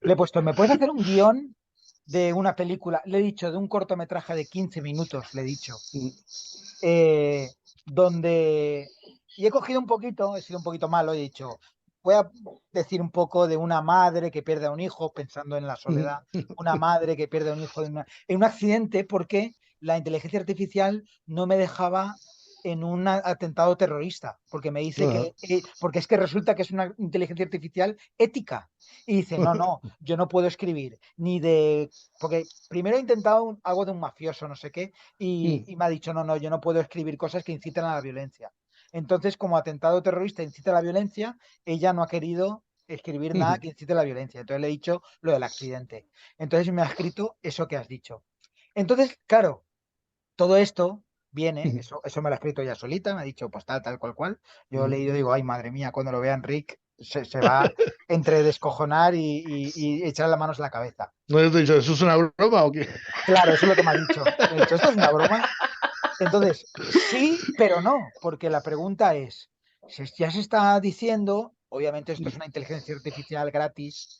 le he puesto, ¿me puedes hacer un guión de una película? Le he dicho, de un cortometraje de 15 minutos, le he dicho. eh, donde... Y he cogido un poquito, he sido un poquito malo, he dicho, voy a decir un poco de una madre que pierde a un hijo pensando en la soledad, una madre que pierde a un hijo en un accidente porque la inteligencia artificial no me dejaba en un atentado terrorista, porque me dice que, porque es que resulta que es una inteligencia artificial ética. Y dice, no, no, yo no puedo escribir ni de, porque primero he intentado algo de un mafioso, no sé qué, y me ha dicho, no, no, yo no puedo escribir cosas que inciten a la violencia. Entonces, como atentado terrorista incita a la violencia, ella no ha querido escribir nada que incite a la violencia. Entonces le he dicho lo del accidente. Entonces me ha escrito eso que has dicho. Entonces, claro, todo esto viene, eso me lo ha escrito ella solita, me ha dicho, pues tal cual cual. Yo he leído y digo, ay, madre mía, cuando lo vea Enric se va entre descojonar y echar las manos a la cabeza. ¿No te he dicho, eso es una broma o qué? Claro, eso es lo que me ha dicho. Le he dicho, ¿esto es una broma? Entonces, sí, pero no, porque la pregunta es, si ya se está diciendo, obviamente esto es una inteligencia artificial gratis,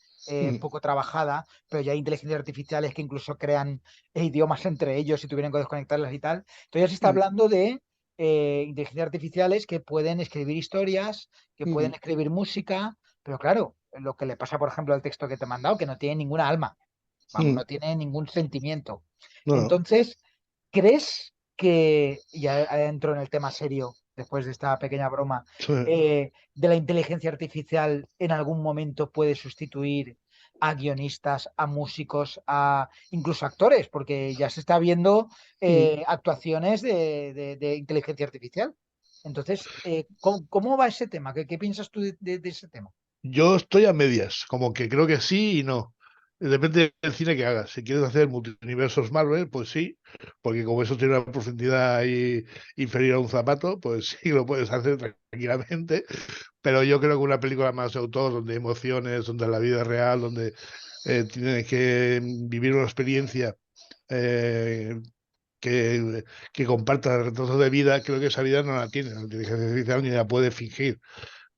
poco trabajada, pero ya hay inteligencias artificiales que incluso crean idiomas entre ellos si tuvieran que desconectarlas y tal. Entonces ya se está hablando de inteligencias artificiales que pueden escribir historias, que pueden escribir música, pero claro, lo que le pasa, por ejemplo, al texto que te he mandado, que no tiene ninguna alma, vamos, no tiene ningún sentimiento. No, no. Entonces, ¿crees que, ya entro en el tema serio, después de esta pequeña broma, de la inteligencia artificial en algún momento puede sustituir a guionistas, a músicos, a incluso actores? Porque ya se está viendo actuaciones de inteligencia artificial. Entonces, ¿cómo va ese tema? ¿Qué piensas tú de ese tema? Yo estoy a medias, como que creo que sí y no. Depende del cine que hagas. Si quieres hacer multiversos Marvel, pues sí, porque como eso tiene una profundidad ahí inferior a un zapato, pues sí lo puedes hacer tranquilamente. Pero yo creo que una película más de autor, donde hay emociones, donde la vida es real, donde tienes que vivir una experiencia eh, que, que comparta retratos de vida, creo que esa vida no la tiene la inteligencia artificial ni la puede fingir,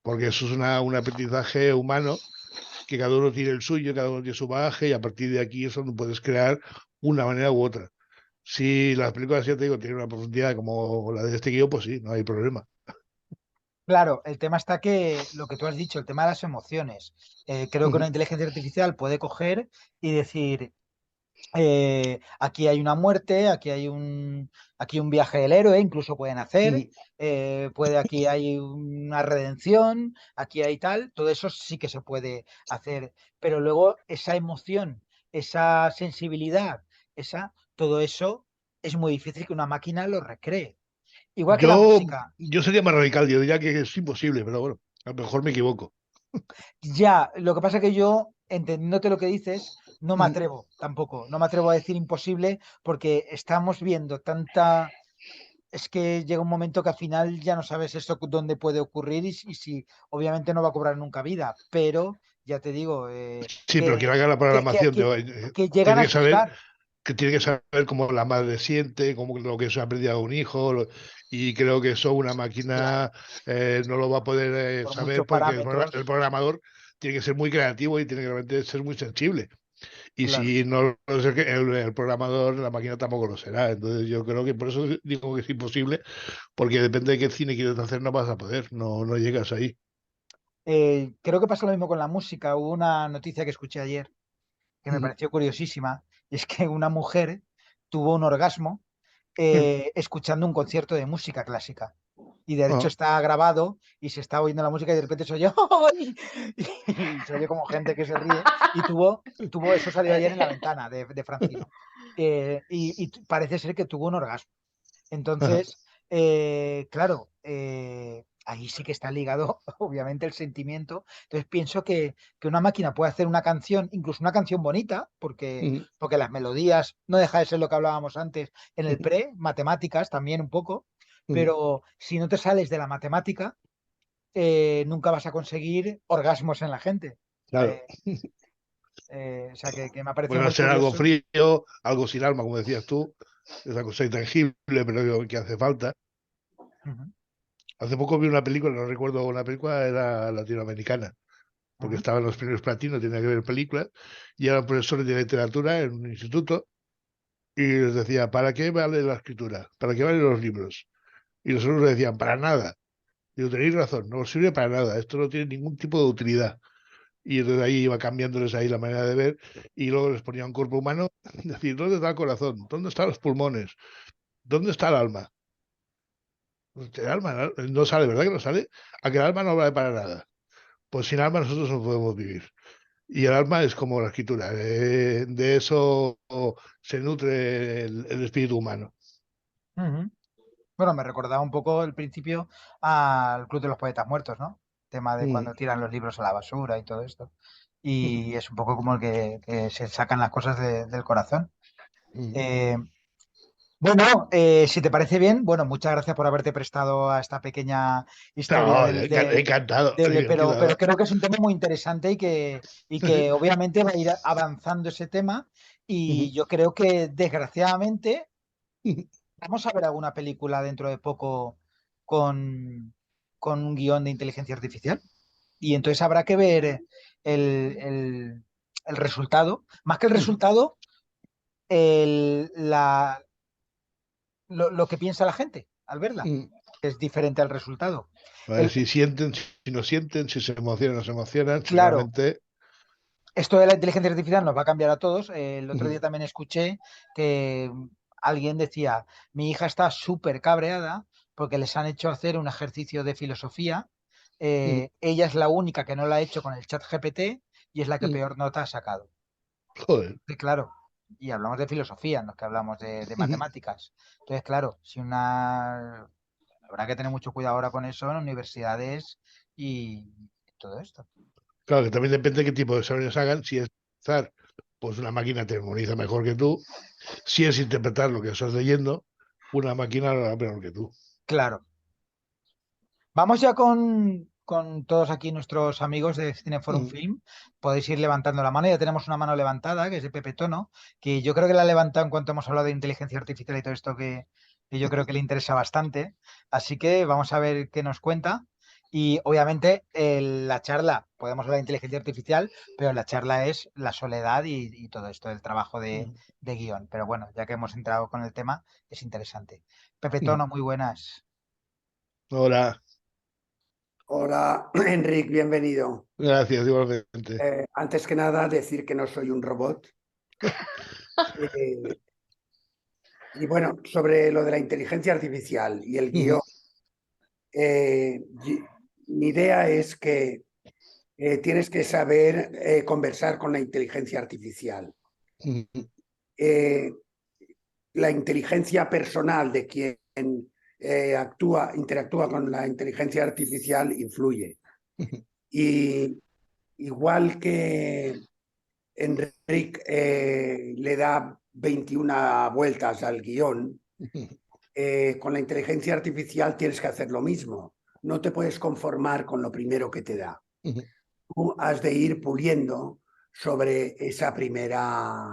porque eso es un aprendizaje humano que cada uno tiene el suyo, cada uno tiene su bagaje y a partir de aquí eso no puedes crear una manera u otra. Si las películas, ya te digo, tienen una profundidad como la de este guión, pues sí, no hay problema. Claro, el tema está que lo que tú has dicho, el tema de las emociones. Creo que una inteligencia artificial puede coger y decir, aquí hay una muerte, aquí un viaje del héroe, incluso pueden hacer, aquí hay una redención, aquí hay tal, todo eso sí que se puede hacer, pero luego esa emoción, esa sensibilidad, todo eso es muy difícil que una máquina lo recree. Igual que la música. Yo sería más radical, yo diría que es imposible, pero bueno, a lo mejor me equivoco. Ya, lo que pasa es que yo, entendiéndote lo que dices, no me Mm, atrevo tampoco, no me atrevo a decir imposible porque estamos viendo tanta... Es que llega un momento que al final ya no sabes esto dónde puede ocurrir y si obviamente no va a cobrar nunca vida, pero ya te digo, Sí, pero quien haga la que, que, programación que- que llegan tiene a que saber asustar. cómo la madre siente, cómo lo que se ha perdido a un hijo, y creo que eso una Claro, máquina no lo va a poder por saber muchos porque el parámetros, programador tiene que ser muy creativo y tiene que realmente ser muy sensible. Y claro. si no lo es el programador, la máquina tampoco lo será. Entonces yo creo que por eso digo que es imposible, porque depende de qué cine quieres hacer, no vas a poder, no llegas ahí. Creo que pasa lo mismo con la música. Hubo una noticia que escuché ayer que me Ujú, pareció curiosísima, y es que una mujer tuvo un orgasmo ujú. escuchando un concierto de música clásica. Y de hecho Ah, está grabado y se está oyendo la música y de repente se oye ¡ay! Y se oye como gente que se ríe. Y eso salió ayer en la ventana de Francino. Y parece ser que tuvo un orgasmo. ajá. Entonces, claro, ahí sí que está ligado, obviamente, el sentimiento. Entonces, pienso que una máquina puede hacer una canción, incluso una canción bonita, Ujú, porque las melodías no deja de ser lo que hablábamos antes en el ujú, matemáticas también un poco, ujú. pero si no te sales de la matemática, nunca vas a conseguir orgasmos en la gente. Claro. Eh, o sea, que me ha parecido Puede muy ser algo curioso. frío, algo sin alma, como decías tú, esa cosa intangible, pero que hace falta. Ujú. Hace poco vi una película, no recuerdo, una película era latinoamericana, porque Ujú. estaban los premios Platino, tenía que ver películas, y eran profesores de literatura en un instituto, y les decía, ¿para qué vale la escritura? ¿Para qué valen los libros? Y los otros decían, para nada. Digo, tenéis razón, no sirve para nada, esto no tiene ningún tipo de utilidad. Y entonces ahí iba cambiándoles ahí la manera de ver, y luego les ponía un cuerpo humano, decir, ¿dónde está el corazón? ¿Dónde están los pulmones? ¿Dónde está el alma? Pues el alma no sale, ¿verdad que no sale? A que el alma no vale para nada. Pues sin alma nosotros no podemos vivir. Y el alma es como la escritura, de eso se nutre el espíritu humano. Ujú. Bueno, me recordaba un poco el principio al Club de los Poetas Muertos, ¿no? Tema de Mm, cuando tiran los libros a la basura y todo esto. mm, Y es un poco como el que se sacan las cosas del corazón. mm. Eh, bueno, si te parece bien, bueno, muchas gracias por haberte prestado a esta pequeña historia No, encantado, divertido pero además. creo que es un tema muy interesante y que obviamente va a ir avanzando ese tema. Y yo creo que desgraciadamente vamos a ver alguna película dentro de poco con, con un guión de inteligencia artificial. Y entonces habrá que ver el resultado. Más que el resultado, la, lo que piensa la gente al verla, que es diferente al resultado. A ver El, si sienten, si no sienten, si se emocionan o no se emocionan, si claro, realmente. esto de la inteligencia artificial nos va a cambiar a todos. El otro día también escuché que alguien decía, mi hija está súper cabreada porque les han hecho hacer un ejercicio de filosofía. Ella es la única que no lo ha hecho con el chat GPT y es la que peor nota ha sacado. Joder. Sí, claro. Y hablamos de filosofía, no es que hablamos de matemáticas. Entonces, claro, si una... Habrá que tener mucho cuidado ahora con eso en universidades y todo esto. Claro, que también depende de qué tipo de exámenes hagan. Si es utilizar, pues una máquina te memoriza mejor que tú. Si es interpretar lo que estás leyendo, una máquina lo hará peor que tú. Claro. Vamos ya con todos aquí nuestros amigos de Cineforum Mm, Film. Podéis ir levantando la mano. Ya tenemos una mano levantada, que es de Pepe Tono, que yo creo que la ha levantado en cuanto hemos hablado de inteligencia artificial y todo esto que yo creo que le interesa bastante. Así que vamos a ver qué nos cuenta. Y obviamente la charla, podemos hablar de inteligencia artificial, pero la charla es la soledad y todo esto, el trabajo mm, de guión. Pero bueno, ya que hemos entrado con el tema, es interesante. Pepe mm. Tono, muy buenas. Ahora, Hola, Enric, bienvenido. gracias igualmente. Antes que nada, decir que no soy un robot. Eh, y bueno, sobre lo de la inteligencia artificial y el Mm, guión, mi idea es que tienes que saber conversar con la inteligencia artificial. mm, Eh, la inteligencia personal de quien interactúa con la inteligencia artificial influye. mm, Y igual que Enric le da 21 vueltas al guión, con la inteligencia artificial tienes que hacer lo mismo. No te puedes conformar con lo primero que te da. mm. Tú has de ir puliendo sobre esa primera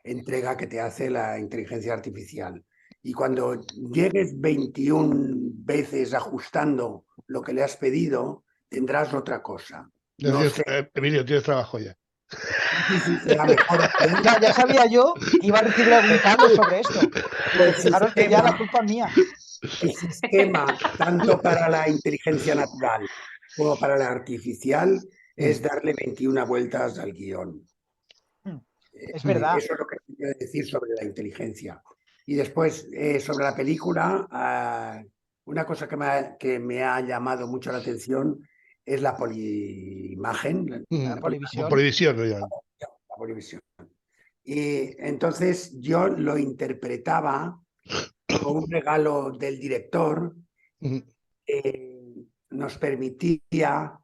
entrega que te hace la inteligencia artificial. Y cuando llegues 21 veces ajustando lo que le has pedido, tendrás otra cosa. No sé Emilio, tienes trabajo ya. si será mejor o peor. Ya sabía yo que iba a recibir algún palo sobre esto, porque El fijaros que ya la sistema, culpa es mía. el sistema, tanto para la inteligencia natural como para la artificial, Mm, es darle 21 vueltas al guión. Hmm, es verdad. Eso es lo que quiero decir sobre la inteligencia. Y después, sobre la película, una cosa La que me ha llamado mucho la atención es la poliimagen, mm. Por polivisión. edición lo llaman. la polivisión. Y entonces yo lo interpretaba como un regalo del director Mm, que nos permitía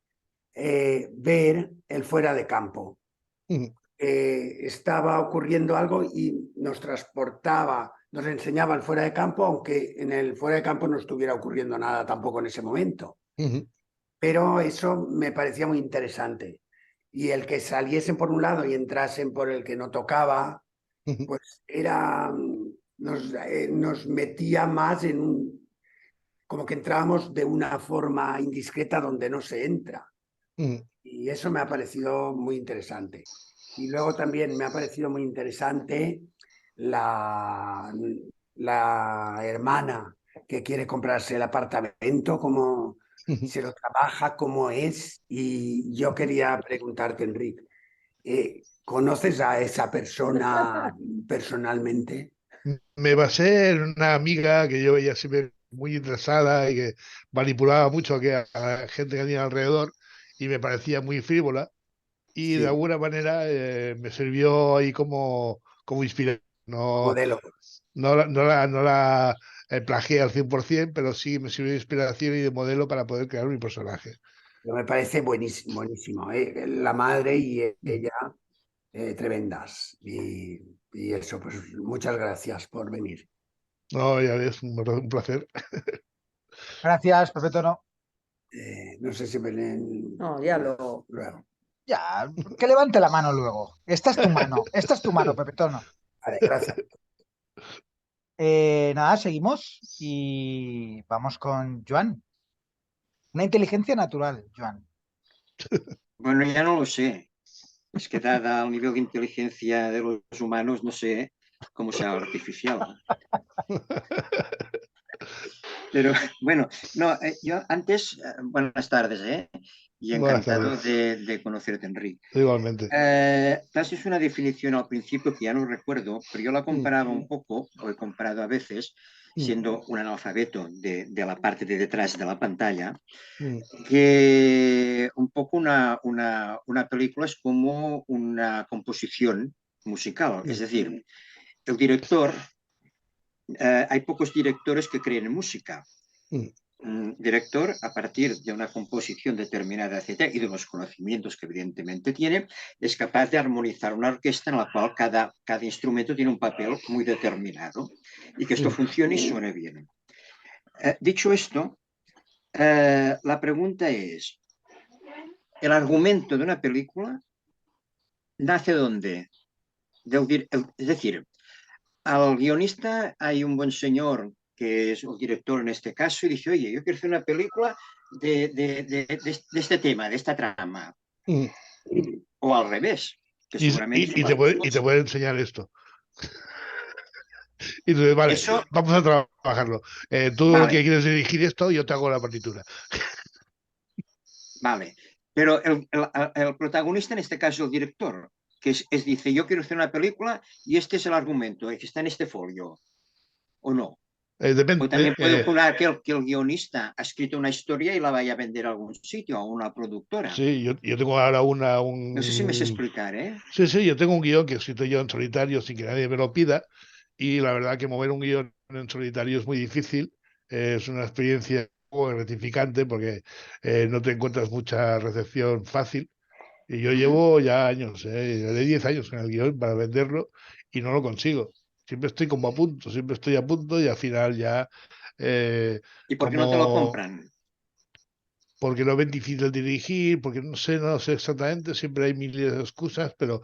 ver el fuera de campo. mm, Estaba ocurriendo algo y nos transportaba, nos enseñaba el fuera de campo, aunque en el fuera de campo no estuviera ocurriendo nada tampoco en ese momento. mm, Pero eso me parecía muy interesante. Y el que saliesen por un lado y entrasen por el que no tocaba, mm. pues nos metía más como que entrábamos de una forma indiscreta donde no se entra. Mm. Y eso me ha parecido muy interesante. Y luego también me ha parecido muy interesante la, la hermana que quiere comprarse el apartamento, cómo se lo trabaja, cómo es. Y yo quería preguntarte, Enrique, ¿conoces a esa persona personalmente? Me basé en una amiga que yo veía siempre muy interesada y que manipulaba mucho a la gente que tenía alrededor y me parecía muy frívola y de Sí, alguna manera me sirvió ahí como inspiración. como No, modelo. no la plagié al 100%, pero sí me sirvió de inspiración y de modelo para poder crear mi personaje. Pero me parece buenísimo, buenísimo. La madre y Mm. ella, tremendas. Y eso, pues muchas gracias por venir. No, ya ves, un placer. Gracias, Pepe Tono. No sé si Belén. No, ya lo. Luego. Ya, que levante la mano luego. Esta es tu mano, Pepe Tono. Vale, gracias. Nada, seguimos y vamos con Joan. Una inteligencia natural, Joan. Bueno, ya no lo sé. Es que dada el nivel de inteligencia de los humanos, no sé cómo sea artificial. Pero bueno, no, yo antes, buenas tardes, ¿eh? Y Buenas encantado tardes. de conocerte, Enrique. Igualmente. Te haces una definición al principio que ya no recuerdo, pero yo la Mm, comparaba un poco, o he comparado a veces, mm, siendo un analfabeto de la parte de detrás de la pantalla, mm, que un poco una película es como una composición musical. Es mm, decir, el director, hay pocos directores que creen en música. mm. Un director, a partir de una composición determinada, etcétera, y de los conocimientos que evidentemente tiene, es capaz de armonizar una orquesta en la cual cada instrumento tiene un papel muy determinado y que esto Sí. funcione y suene bien. Dicho esto, la pregunta es, ¿el argumento de una película nace dónde? Es decir, al guionista hay un buen señor que es el director en este caso y dice, oye, yo quiero hacer una película de este tema, de esta trama. Mm. O al revés, que Y, seguramente y- y te puede, y te puede enseñar esto. Y tú dices, vale, eso, vamos a trabajarlo. Tú que vale, quieres dirigir esto, yo te hago la partitura. vale. Pero el protagonista, en este caso el director, que dice, yo quiero hacer una película y este es el argumento, que está en este folio, o no. O Depende. también puede ocurrir que el guionista ha escrito una historia y la vaya a vender a algún sitio, a una productora. Sí, yo tengo ahora No sé si me sé explicar, ¿eh? Sí, sí, yo tengo un guión que he escrito yo en solitario sin que nadie me lo pida y la verdad que mover un guión en solitario es muy difícil. Es una experiencia un poco gratificante porque no te encuentras mucha recepción fácil. Y yo Ujú. llevo ya años, de 10 años en el guión para venderlo y no lo consigo. Siempre estoy como a punto, siempre estoy a punto y al final ya eh, ¿Y por qué no te lo como compran? porque lo ven difícil dirigir, porque no sé exactamente, siempre hay miles de excusas, pero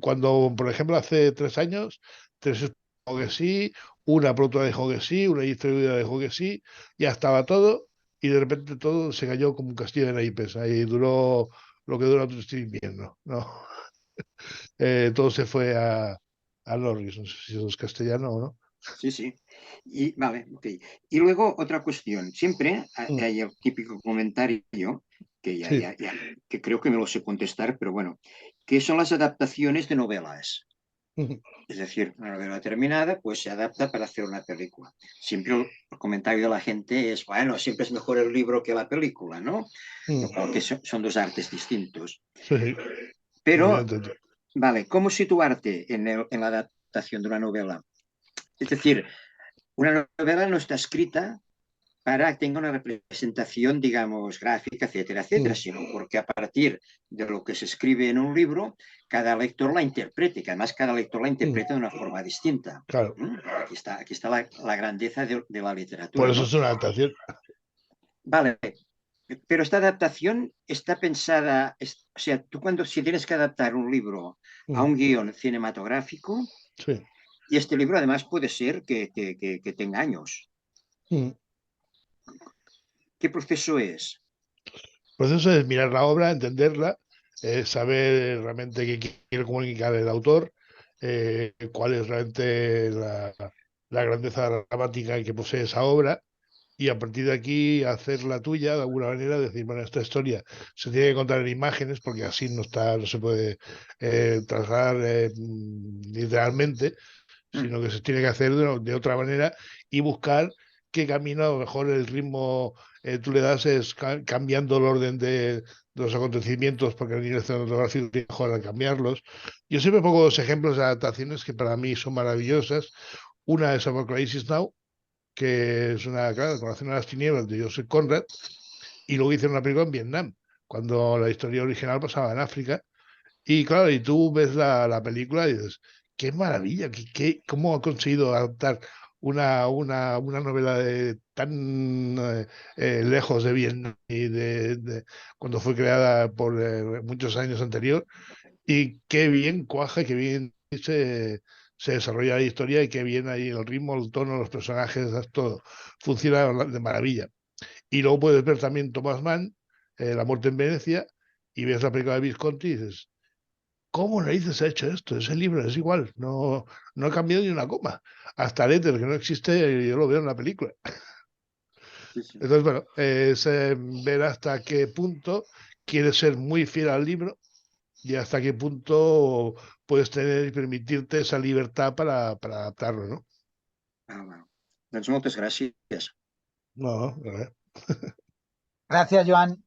cuando, por ejemplo, hace 3 años, tres dijo que sí, una productora dijo que sí, una distribuidora dijo que sí, ya estaba todo, y de repente todo se cayó como un castillo de naipes, ahí duró lo que dura otro invierno, ¿no? Todo se fue a Norris, no sé si eso es castellano o no. Sí, sí. Y vale, ok. Y luego otra cuestión. Siempre Mm, hay el típico comentario que sí. que creo que me lo sé contestar, pero bueno, que son las adaptaciones de novelas. Es decir, una novela terminada, pues se adapta para hacer una película. Siempre el comentario de la gente es, bueno, siempre es mejor el libro que la película, ¿no? Lo Mm, cual que son dos artes distintos. sí, sí, Pero, evidentemente. vale, ¿cómo situarte en la adaptación de una novela? Es decir, una novela no está escrita para que tenga una representación, digamos, gráfica, etcétera, etcétera, Mm, sino porque a partir de lo que se escribe en un libro, cada lector la interprete, que además cada lector la mm, interpreta de una forma distinta. claro, Aquí está la grandeza de la por literatura, eso ¿no? es una adaptación. Vale, pero esta adaptación está pensada, o sea, tú si tienes que adaptar un libro a Mm, un guión cinematográfico, sí. y este libro además puede ser que tenga años. Mm. ¿Qué proceso es? El proceso es mirar la obra, entenderla, saber realmente qué quiere comunicar el autor, cuál es realmente la grandeza dramática que posee esa obra, y a partir de aquí hacer la tuya de alguna manera, decir, bueno, esta historia se tiene que contar en imágenes porque así no está, no se puede trasladar literalmente, sino que se tiene que hacer de otra manera y buscar qué camino, a lo mejor el ritmo tú le das es cambiando el orden de los acontecimientos, porque el nivel cinematográfico es mejor al cambiarlos. Yo siempre pongo dos ejemplos de adaptaciones que para mí son maravillosas. Una es Apocalipsis Now, que es una, claro, Corazón a las Tinieblas de Joseph Conrad, y luego hicieron una película en Vietnam, cuando la historia original pasaba en África. Y claro, y tú ves la película y dices, qué maravilla, cómo ha conseguido adaptar una novela de tan lejos de Vietnam y cuando fue creada por muchos años anterior, y qué bien cuaja, qué bien se desarrolla la historia y qué bien ahí el ritmo, el tono, los personajes, todo funciona de maravilla. Y luego puedes ver también Thomas Mann, La muerte en Venecia, y ves la película de Visconti y dices, ¿cómo narices ha hecho esto? Ese libro es igual, no ha cambiado ni una coma. Hasta el éter, que no existe, yo lo veo en la película. Sí, sí. Entonces, bueno, es ver hasta qué punto quieres ser muy fiel al libro y hasta qué punto puedes tener y permitirte esa libertad para adaptarlo, ¿no? Ah, bueno. Doncs moltes gràcies. No, a ver. Gracias, Joan.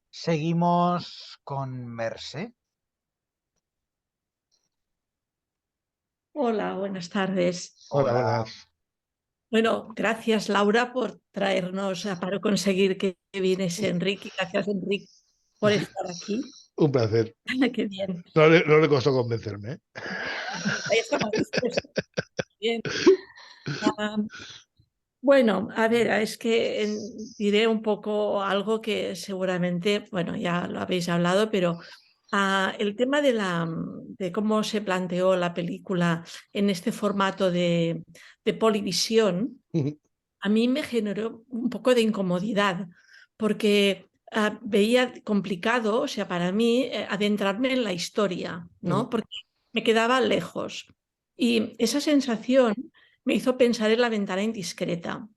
Seguimos con Mercè. Hola, buenas tardes. Hola, Hola. buenas. Bueno, gracias Laura por traernos, para conseguir que viniese Enrique. Gracias Enrique por estar aquí. Un placer. Qué bien. No le costó convencerme, ¿eh? Ahí estamos dispuestos. Bien. Ah, bueno, a ver, es que diré un poco algo que seguramente, bueno, ya lo habéis hablado, pero el tema de cómo se planteó la película en este formato de Polivisión, a mí me generó un poco de incomodidad, porque veía complicado, o sea, para mí, adentrarme en la historia, ¿no? Porque me quedaba lejos. Y esa sensación me hizo pensar en La ventana indiscreta.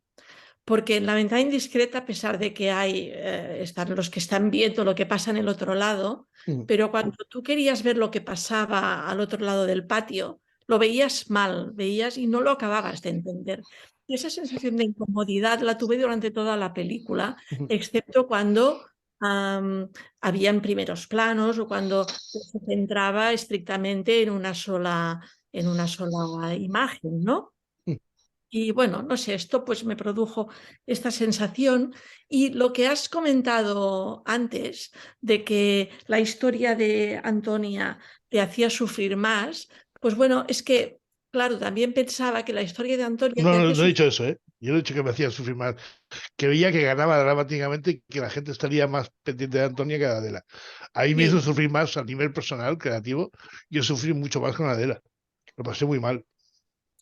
Porque en La ventana indiscreta, a pesar de que están los que están viendo lo que pasa en el otro lado, pero cuando tú querías ver lo que pasaba al otro lado del patio, lo veías mal, veías y no lo acababas de entender. Y esa sensación de incomodidad la tuve durante toda la película, excepto cuando habían primeros planos o cuando se centraba estrictamente en una sola imagen, ¿no? Y bueno, no sé, esto pues me produjo esta sensación. Y lo que has comentado antes de que la historia de Antonia te hacía sufrir más, pues bueno, es que, claro, también pensaba que la historia de Antonia te hacía No he sufrir. dicho eso, ¿eh? Yo he dicho que me hacía sufrir más, que veía que ganaba dramáticamente y que la gente estaría más pendiente de Antonia que de Adela. Ahí me hizo sufrir más a nivel personal, creativo. Yo sufrí mucho más con Adela. Lo pasé muy mal.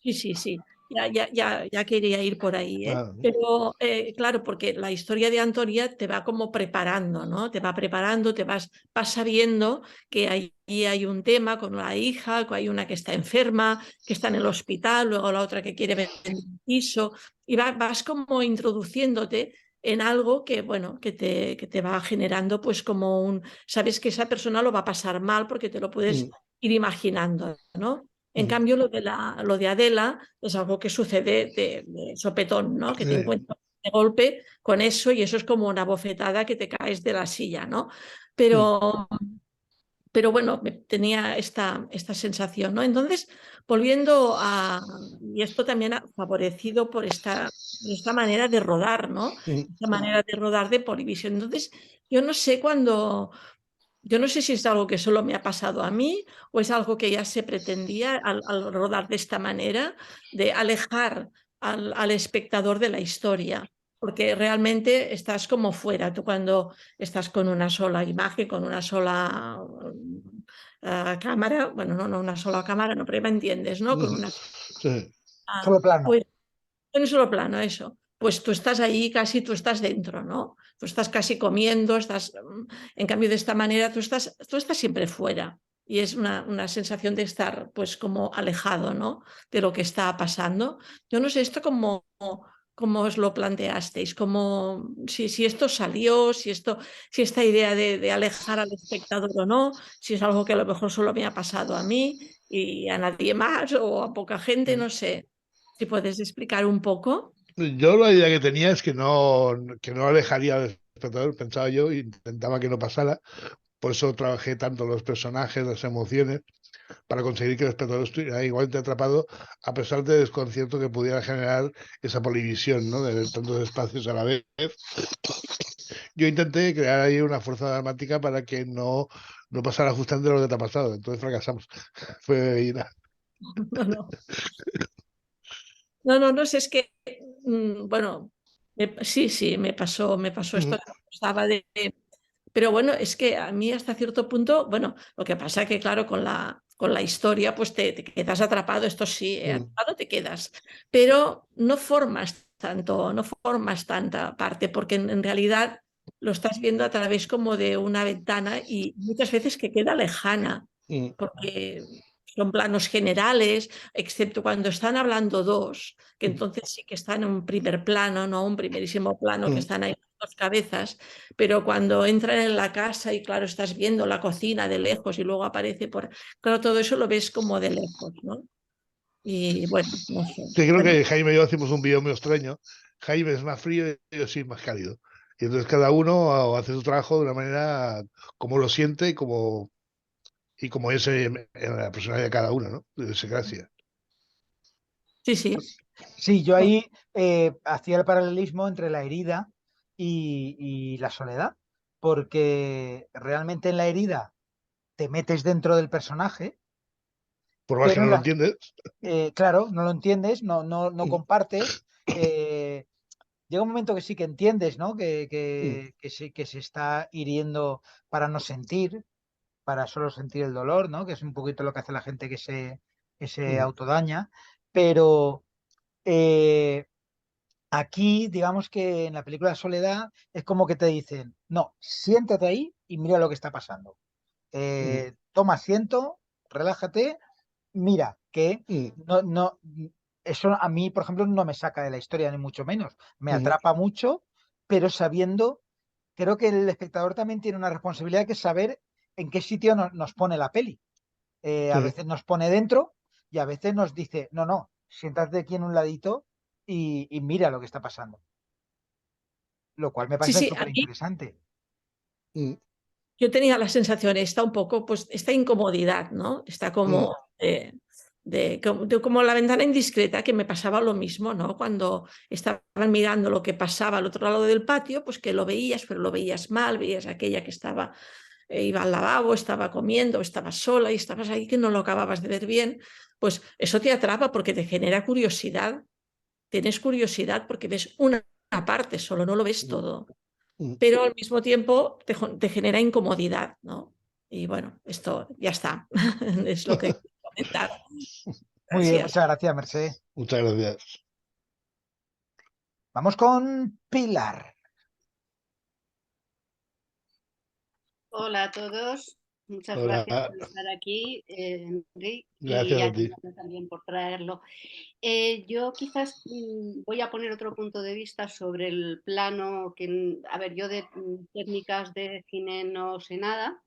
Sí, sí, sí. Ya quería ir por ahí, ¿eh? Ah, Pero claro, porque la historia de Antonia te va como preparando, ¿no? Te va preparando, vas sabiendo que ahí hay un tema con la hija, que hay una que está enferma, que está en el hospital, luego la otra que quiere vender un piso, y vas como introduciéndote en algo que, bueno, que te va generando pues como sabes que esa persona lo va a pasar mal porque te lo puedes ir imaginando, ¿no? En cambio, lo de Adela es algo que sucede de sopetón, ¿no? Que te encuentras de golpe con eso y eso es como una bofetada que te caes de la silla, ¿no? Pero, pero bueno, tenía esta sensación, ¿no? Entonces, volviendo y esto también ha favorecido por esta manera de rodar, ¿no? Esta manera de rodar de Polivisión. Entonces, yo no sé yo no sé si es algo que solo me ha pasado a mí o es algo que ya se pretendía al rodar de esta manera, de alejar al espectador de la historia, porque realmente estás como fuera. Tú cuando estás con una sola imagen, con una sola cámara, bueno, no una sola cámara, no, pero me entiendes, ¿no? Con una sí. Solo plano. pues En un solo plano, eso. Pues tú estás ahí, casi tú estás dentro, ¿no? Tú estás casi comiendo, en cambio de esta manera tú estás siempre fuera. Y es una sensación de estar pues como alejado, ¿no? De lo que está pasando. Yo no sé esto cómo os lo planteasteis, si esto salió, si esta idea de alejar al espectador o no, si es algo que a lo mejor solo me ha pasado a mí y a nadie más o a poca gente, no sé. Si puedes explicar un poco. Yo la idea que tenía es que no alejaría al espectador, pensaba yo, e intentaba que no pasara. Por eso trabajé tanto los personajes, las emociones, para conseguir que el espectador estuviera igualmente atrapado, a pesar del desconcierto que pudiera generar esa polivisión, ¿no? De ver tantos espacios a la vez. Yo intenté crear ahí una fuerza dramática para que no pasara justamente lo que te ha pasado. Entonces fracasamos. Fue ir No, no. No sé, es que, bueno, sí, me pasó esto que estaba pero bueno, es que a mí hasta cierto punto, bueno, lo que pasa es que claro, con la historia pues te quedas atrapado, esto sí, atrapado te quedas, pero no formas tanto, no formas tanta parte, porque en realidad lo estás viendo a través como de una ventana y muchas veces que queda lejana, porque son planos generales, excepto cuando están hablando dos, que entonces sí que están en un primer plano, no un primerísimo plano, que están ahí dos cabezas, pero cuando entran en la casa y claro, estás viendo la cocina de lejos y luego aparece claro, todo eso lo ves como de lejos, ¿no? Y bueno, no sé. Sí, creo Bueno, que Jaime y yo hacemos un vídeo muy extraño. Jaime es más frío y yo soy más cálido. Y entonces cada uno hace su trabajo de una manera como lo siente y como es en la personalidad de cada uno, ¿no? Es gracia. sí. Sí, yo ahí hacía el paralelismo entre la herida y la soledad, porque realmente en la herida te metes dentro del personaje, Por más que pero no lo entiendes. claro, no lo entiendes, no compartes. Llega un momento que sí que entiendes, ¿no? Que sí que se está hiriendo para no sentir, para solo sentir el dolor, ¿no? Que es un poquito lo que hace la gente que se autodaña, pero eh, aquí, digamos que en la película Soledad es como que te dicen, no, siéntate ahí y mira lo que está pasando. Toma asiento, relájate, mira que no, eso a mí, por ejemplo, no me saca de la historia, ni mucho menos. Me atrapa mucho, pero sabiendo, creo que el espectador también tiene una responsabilidad que es saber en qué sitio nos pone la peli. A veces nos pone dentro y a veces nos dice, no, siéntate aquí en un ladito y mira lo que está pasando, lo cual me parece Sí, a súper mí interesante. yo tenía la sensación, está un poco, pues, esta incomodidad, ¿no? Está como como la ventana indiscreta, que me pasaba lo mismo, ¿no? Cuando estaban mirando lo que pasaba al otro lado del patio, pues que lo veías, pero lo veías mal, veías aquella que iba al lavabo, estaba comiendo, estaba sola y estabas ahí que no lo acababas de ver bien, pues eso te atrapa porque te genera curiosidad, tienes curiosidad porque ves una parte, solo no lo ves todo, pero al mismo tiempo te genera incomodidad, ¿no? Y bueno, esto ya está, es lo que quiero comentar. Muy bien, Gracias. muchas gracias, Merced. Muchas gracias. Vamos con Pilar. Hola a todos, muchas Hola, gracias por estar aquí, Enrique, y gracias a a ti. Yolanda también por traerlo. Yo quizás voy a poner otro punto de vista sobre el plano que, a ver, yo de técnicas de cine no sé nada,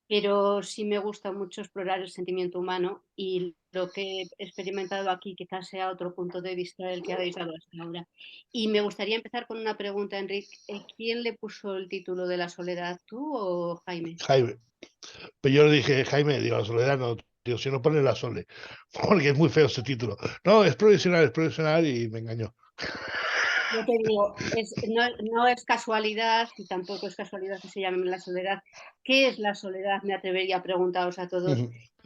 pero sí me gusta mucho explorar el sentimiento humano y lo que he experimentado aquí quizás sea otro punto de vista del que habéis dado hasta ahora. Y me gustaría empezar con una pregunta, Enrique. ¿Quién le puso el título de La soledad, tú o Jaime? Jaime. Pero yo le dije, Jaime, digo, la soledad no, tío, si no pone la sole, porque es muy feo ese título. No, es profesional y me engañó. Yo te digo, no es casualidad y tampoco es casualidad que se llame La soledad. ¿Qué es la soledad? Me atrevería a preguntaros a todos.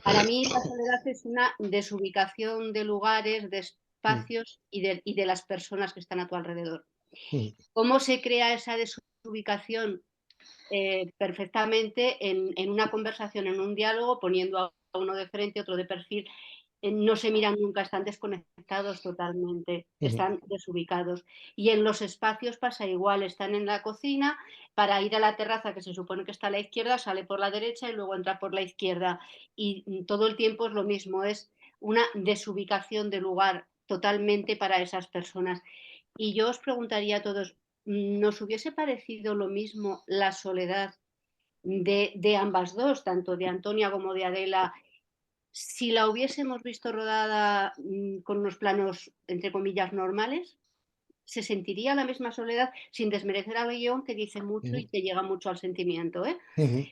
Para mí la soledad es una desubicación de lugares, de espacios y de las personas que están a tu alrededor. ¿Cómo se crea esa desubicación? Perfectamente en una conversación, en un diálogo, poniendo a uno de frente, otro de perfil. no se miran nunca, están desconectados totalmente, están desubicados. Y en los espacios pasa igual, están en la cocina, para ir a la terraza, que se supone que está a la izquierda, sale por la derecha y luego entra por la izquierda. Y todo el tiempo es lo mismo, es una desubicación de lugar totalmente para esas personas. Y yo os preguntaría a todos, ¿nos hubiese parecido lo mismo la soledad de ambas dos, tanto de Antonia como de Adela, si la hubiésemos visto rodada con unos planos, entre comillas, normales? ¿Se sentiría la misma soledad sin desmerecer al guión, que dice mucho y que llega mucho al sentimiento?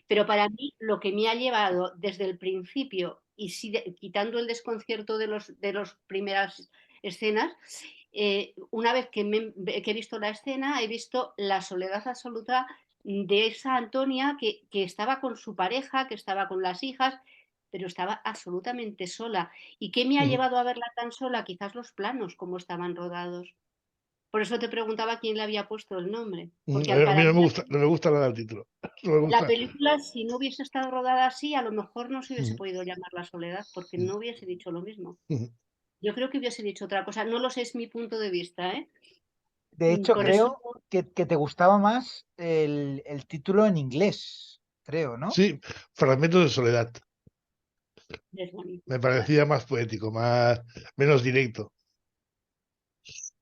Pero para mí, lo que me ha llevado desde el principio, y quitando el desconcierto de las primeras escenas, una vez que he visto la escena, he visto la soledad absoluta de esa Antonia que estaba con su pareja, que estaba con las hijas, pero estaba absolutamente sola. ¿Y qué me ha llevado a verla tan sola? Quizás los planos, como estaban rodados. Por eso te preguntaba quién le había puesto el nombre. Porque A mí para no mí me gusta, no me gusta nada el título. No me la gusta. película, si no hubiese estado rodada así, a lo mejor no se hubiese podido llamar La Soledad, porque no hubiese dicho lo mismo. Yo creo que hubiese dicho otra cosa. No lo sé, es mi punto de vista, ¿eh? De hecho, Por eso, creo que te gustaba más el título en inglés, creo, ¿no? Sí, Fragmentos de soledad. es bonito. Me parecía más poético, menos directo.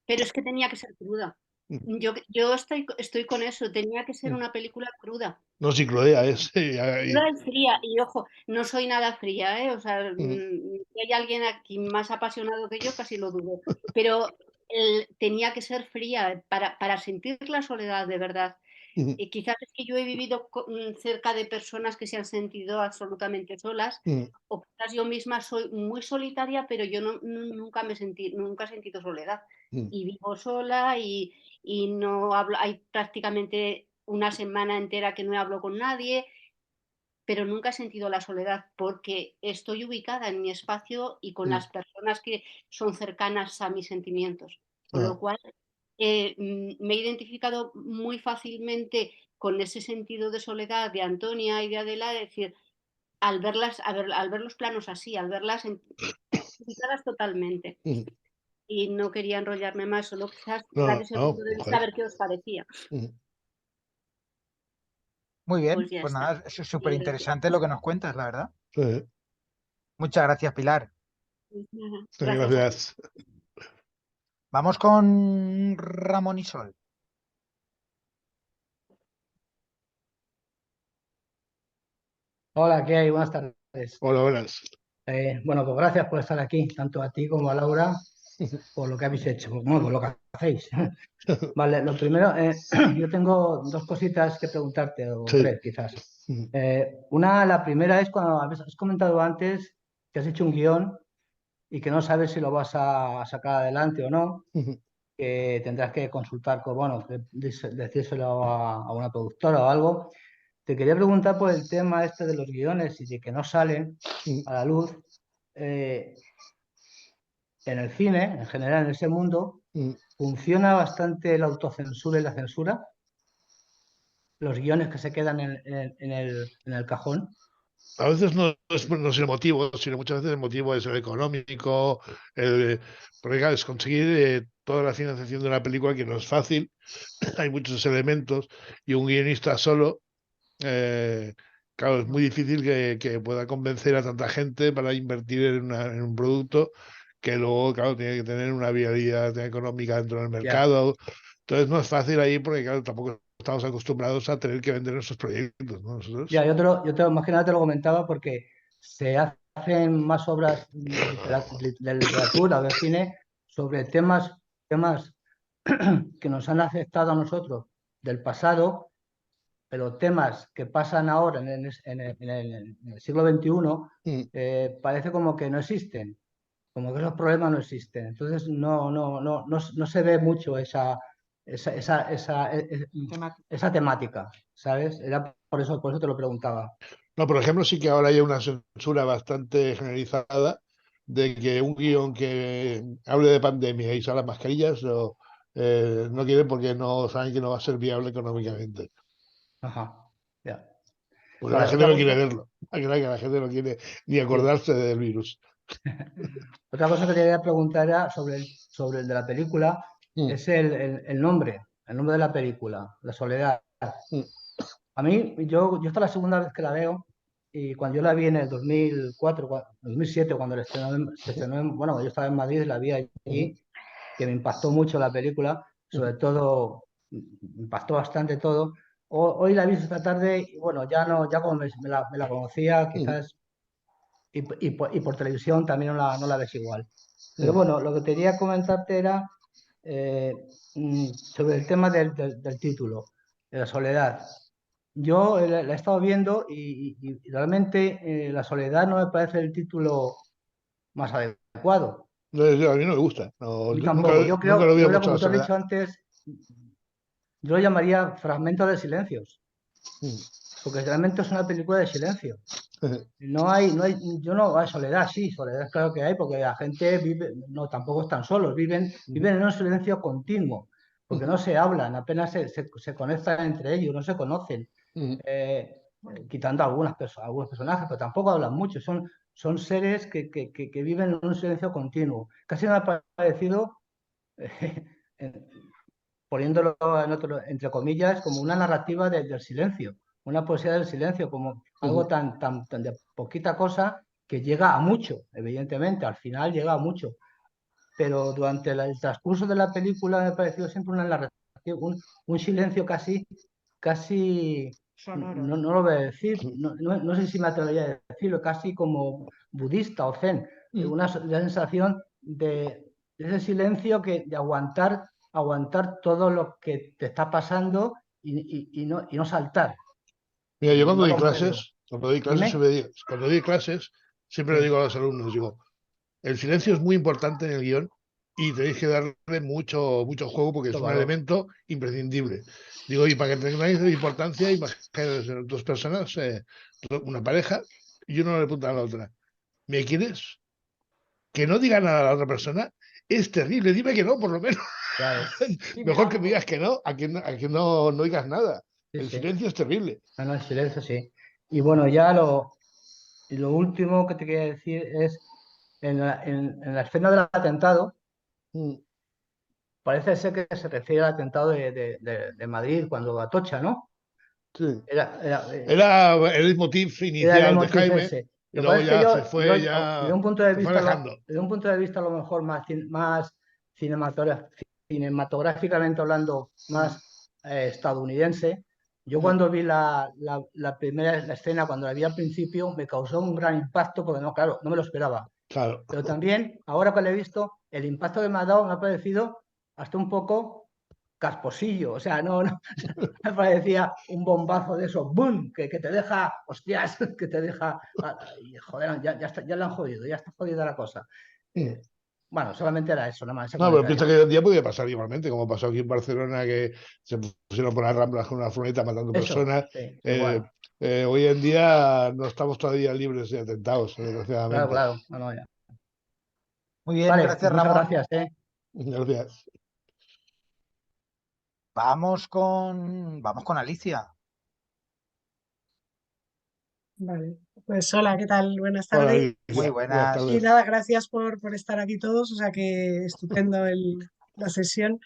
Pero es que tenía que ser cruda. Yo estoy con eso, tenía que ser una película cruda. No ciclodea, es. Cruda y fría, y ojo, no soy nada fría, ¿eh? O sea, si hay alguien aquí más apasionado que yo, casi lo dudo. Pero tenía que ser fría para sentir la soledad de verdad. Y quizás es que yo he vivido cerca de personas que se han sentido absolutamente solas, o quizás yo misma soy muy solitaria, pero yo nunca nunca he sentido soledad. Y vivo sola y no hablo, hay prácticamente una semana entera que no hablo con nadie, pero nunca he sentido la soledad porque estoy ubicada en mi espacio y con las personas que son cercanas a mis sentimientos. Con lo cual, me he identificado muy fácilmente con ese sentido de soledad de Antonia y de Adela, es decir, al ver los planos así, al verlas ubicadas totalmente. Y no quería enrollarme más, solo quizás dar No, ese no, punto de vista, a mujer. ver qué os parecía. Muy bien, Pues ya pues está. nada, es súper interesante lo que nos cuentas, la verdad. Sí, Muchas gracias, Pilar. Gracias. gracias. Vamos con Ramón y Sol. Hola, ¿qué hay? Buenas tardes. Hola, buenas. Bueno, pues gracias por estar aquí, tanto a ti como a Laura, por lo que habéis hecho, bueno, por lo que hacéis. Vale, lo primero, yo tengo dos cositas que preguntarte, o Sí. tres quizás. La primera es cuando has comentado antes que has hecho un guión y que no sabes si lo vas a sacar adelante o no, que tendrás que consultar, bueno, decírselo a una productora o algo. Te quería preguntar por el tema este de los guiones y de que no salen a la luz. En el cine, en general, en ese mundo, funciona bastante la autocensura y la censura. Los guiones que se quedan en el cajón. A veces no es el motivo, sino muchas veces el motivo es el económico, porque claro, es conseguir toda la financiación de una película, que no es fácil. Hay muchos elementos y un guionista solo, claro, es muy difícil que pueda convencer a tanta gente para invertir en un producto que luego, claro, tiene que tener una viabilidad económica dentro del mercado. Entonces no es fácil ahí porque, claro, tampoco estamos acostumbrados a tener que vender nuestros proyectos, ¿no? Nosotros. Ya, más que nada te lo comentaba porque se hacen más obras de literatura o de cine sobre temas que nos han afectado a nosotros del pasado, pero temas que pasan ahora en el siglo XXI, parece como que no existen, como que esos problemas no existen. Entonces no se ve mucho esa temática, ¿sabes? Era por eso te lo preguntaba. No, por ejemplo, sí que ahora hay una censura bastante generalizada de que un guión que hable de pandemia y salga mascarillas no quieren, porque no saben que no va a ser viable económicamente. Ajá, ya. Porque la gente no quiere verlo. La gente no quiere ni acordarse del virus. Otra cosa que te quería preguntar era sobre el de la película, es el nombre de la película, La Soledad. A mí, yo esta es la segunda vez que la veo, y cuando yo la vi en el 2004, 2007, cuando se estrenó bueno, yo estaba en Madrid, la vi allí, que me impactó mucho la película, sobre todo, me impactó bastante todo. Hoy la vi esta tarde y bueno, ya no, ya como me la conocía, quizás, y por televisión también no la ves igual. Pero bueno, lo que quería comentarte era sobre el tema del título, de La Soledad. Yo la he estado viendo y realmente La Soledad no me parece el título más adecuado. No, a mí no me gusta. No, Yo nunca, tampoco. Yo nunca creo, lo veo mucho como La tú has Soledad. dicho antes, yo lo llamaría Fragmentos de Silencios, porque realmente es una película de silencio. No hay, hay soledad, sí, soledad claro que hay, porque la gente vive, no, tampoco están solos, viven en un silencio continuo, porque no se hablan, apenas se conectan entre ellos, no se conocen, quitando algunos personajes, pero tampoco hablan mucho, son seres que viven en un silencio continuo. Casi me ha parecido, poniéndolo entre comillas, como una narrativa del silencio, una poesía del silencio, como algo tan de poquita cosa que llega a mucho, evidentemente, al final llega a mucho. Pero durante el transcurso de la película me ha parecido siempre una narrativa, un silencio casi no lo voy a decir, no sé si me atrevería a decirlo, casi como budista o zen, una sensación de ese silencio de aguantar todo lo que te está pasando y no saltar. Mira, yo cuando No doy romperlo. clases, Dime. siempre le Sí, digo a los alumnos, digo, el silencio es muy importante en el guión y tenéis que darle mucho, mucho juego porque es mucho un valor. elemento imprescindible. Digo, y para que tengáis importancia, imaginaos dos personas, una pareja, y uno le pregunta a la otra, ¿me quieres? Que no diga nada a la otra persona es terrible, dime que no, por lo menos. Claro. Mejor que me digas que no, a que no digas nada. Sí, El sí. silencio es terrible. No, el silencio sí. Y bueno, ya lo último que te quería decir es, en la escena del atentado, parece ser que se refiere al atentado de Madrid, cuando Atocha, ¿no? Sí. Era Era el motif el inicial de leitmotiv Jaime ese. y Lo que luego pasa es que ya se yo, fue, ya desde un punto de se fue vista, alejando. desde un punto de vista a lo mejor más cinematográficamente hablando, más estadounidense, yo cuando vi la primera escena, cuando la vi al principio, me causó un gran impacto, porque no, claro, no me lo esperaba. Claro. Pero también, ahora que lo he visto, el impacto que me ha dado me ha parecido hasta un poco casposillo, o sea, no me parecía un bombazo de esos, ¡boom!, que te deja, hostias, que te deja, joder, ya la han jodido, ya está jodida la cosa. Bueno, solamente era eso, nada más, ese No, pero comentario. piensa que el día podía pasar igualmente, como pasó aquí en Barcelona, que se pusieron por las ramblas con una furgoneta matando Eso, personas. sí, igual. Hoy en día no estamos todavía libres de atentados, Claro, desgraciadamente. claro, no, ya. Muy bien, Vale, gracias, pues muchas Ramón. gracias, Gracias. Vamos con Alicia. Vale, pues hola, ¿qué tal? Buenas Hola, tardes. Muy Alicia. Buenas buenas. Y tardes. nada, gracias por estar aquí todos, o sea que estupendo la sesión.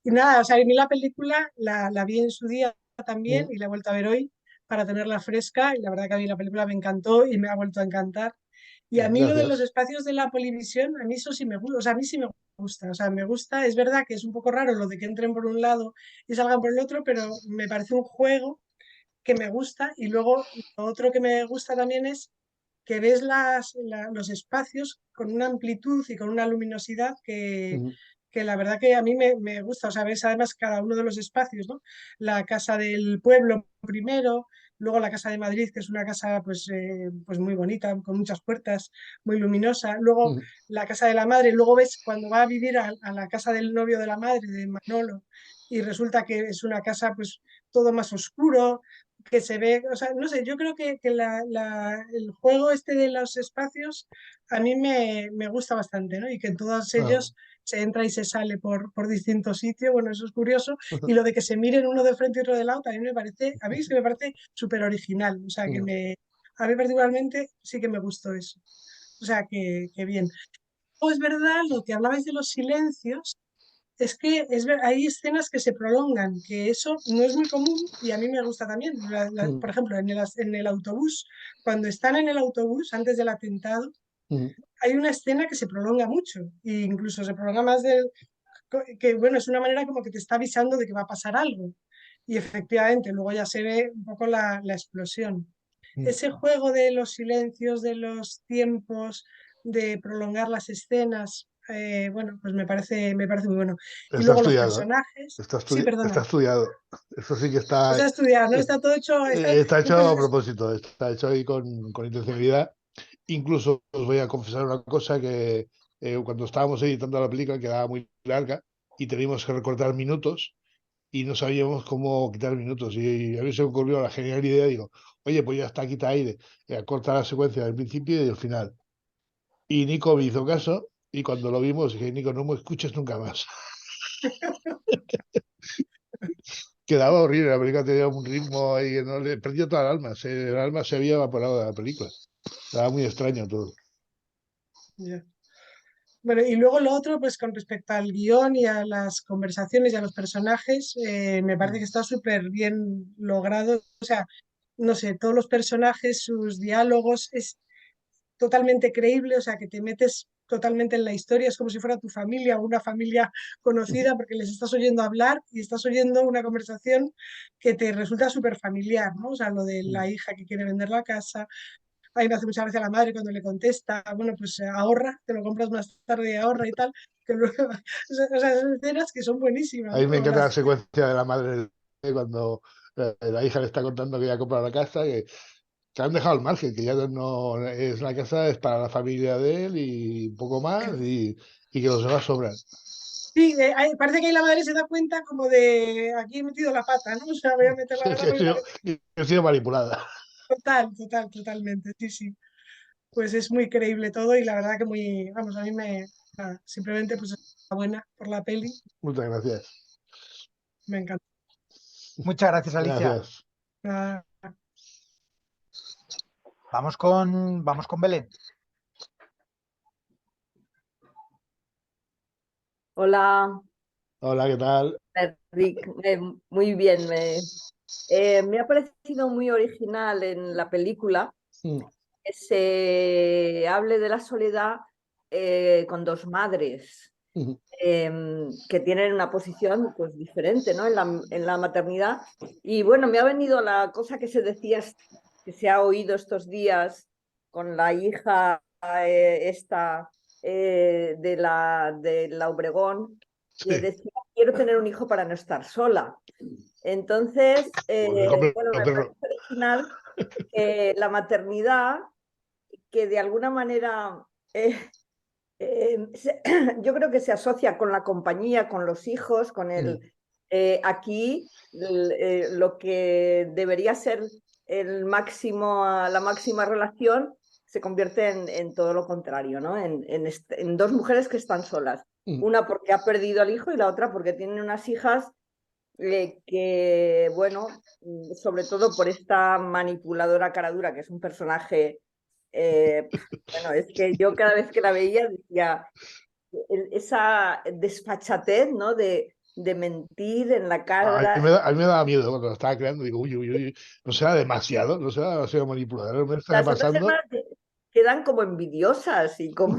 Y nada, o sea, a mí la película la vi en su día también y la he vuelto a ver hoy para tenerla fresca y la verdad que a mí la película me encantó y me ha vuelto a encantar. Y a mí lo de los Gracias. espacios de la Polivisión, a mí eso sí me gusta, o sea, a mí sí me gusta, o sea, me gusta, es verdad que es un poco raro lo de que entren por un lado y salgan por el otro, pero me parece un juego que me gusta y luego lo otro que me gusta también es que ves los espacios con una amplitud y con una luminosidad que la verdad que a mí me gusta, o sea, ves además cada uno de los espacios, ¿no? La casa del pueblo primero, luego la casa de Madrid, que es una casa pues muy bonita, con muchas puertas, muy luminosa, luego la casa de la madre, luego ves cuando va a vivir a la casa del novio de la madre, de Manolo, y resulta que es una casa pues todo más oscuro, que se ve, o sea, no sé, yo creo que el juego este de los espacios a mí me gusta bastante, ¿no? Y que en todos ellos se entra y se sale por distintos sitios, bueno, eso es curioso, y lo de que se miren uno de frente y otro de lado también me parece, a mí es que me parece súper original, o sea, a mí particularmente sí que me gustó eso. O sea, que bien. O es verdad, lo que hablabais de los silencios, es que hay escenas que se prolongan, que eso no es muy común y a mí me gusta también. Por ejemplo, en el autobús, cuando están en el autobús antes del atentado, hay una escena que se prolonga mucho, e incluso se prolonga más que, bueno, es una manera como que te está avisando de que va a pasar algo. Y efectivamente, luego ya se ve un poco la explosión. Ese juego de los silencios, de los tiempos, de prolongar las escenas, bueno, pues me parece muy bueno. Y Está luego los estudiado, ¿eh? personajes. Sí, Está perdona. estudiado. Eso sí que Está estudiado, ¿no? Está todo hecho. está hecho a Entonces, propósito, está hecho ahí con intencionalidad. Incluso os voy a confesar una cosa, que cuando estábamos editando la película quedaba muy larga y teníamos que recortar minutos y no sabíamos cómo quitar minutos. Y a mí se me ocurrió la genial idea, digo, oye, pues ya está, quita aire, corta la secuencia del principio y del final. Y Nico me hizo caso y cuando lo vimos dije, Nico, no me escuches nunca más. Quedaba horrible, la película tenía un ritmo y no le perdió toda el alma se había evaporado de la película. Estaba muy extraño todo. ya. Bueno, y luego lo otro, pues con respecto al guión y a las conversaciones y a los personajes, me parece que está súper bien logrado. O sea, no sé, todos los personajes, sus diálogos, es totalmente creíble, o sea, que te metes totalmente en la historia, es como si fuera tu familia o una familia conocida, porque les estás oyendo hablar y estás oyendo una conversación que te resulta súper familiar, ¿no? O sea, lo de la hija que quiere vender la casa. A mí me hace mucha gracia la madre cuando le contesta, bueno, pues ahorra, te lo compras más tarde y ahorra y tal, que luego, o sea, esas escenas que son A buenísimas, mí me ¿no? encanta la secuencia de la madre cuando la hija le está contando que ya compra la casa, que han dejado al margen, que ya no es la casa, es para la familia de él y un poco más, y que los demás sobran. Sí, parece que ahí la madre se da cuenta como de aquí he metido la pata, ¿no? O sea, voy a meter la pata porque Que he sido manipulada. totalmente, sí, sí. Pues es muy creíble todo y la verdad que muy, vamos, a mí nada, simplemente pues buena por la peli, Muchas gracias. me encanta. Muchas gracias, Alicia. Gracias. Ah, Vamos con Belén. Hola, Hola, ¿qué tal? Rick. Muy bien. Me ha parecido muy original en la película que se hable de la soledad con dos madres que tienen una posición pues, diferente, ¿no? en la maternidad. Y bueno, me ha venido la cosa que se decía, que se ha oído estos días con la hija esta de la Obregón, que decía, quiero tener un hijo para no estar sola. Entonces, bueno, me parece original que la maternidad, que de alguna manera yo creo que se asocia con la compañía, con los hijos, con el... aquí lo que debería ser la máxima relación se convierte en todo lo contrario, ¿no? En dos mujeres que están solas. Una porque ha perdido al hijo y la otra porque tienen unas hijas que, bueno, sobre todo por esta manipuladora caradura, que es un personaje, bueno, es que yo cada vez que la veía decía, esa desfachatez, ¿no? De mentir en la cara. A mí me daba miedo cuando lo estaba creando, digo, uy, no será demasiado manipulador, me está Las otras pasando. hermanas quedan como envidiosas y como...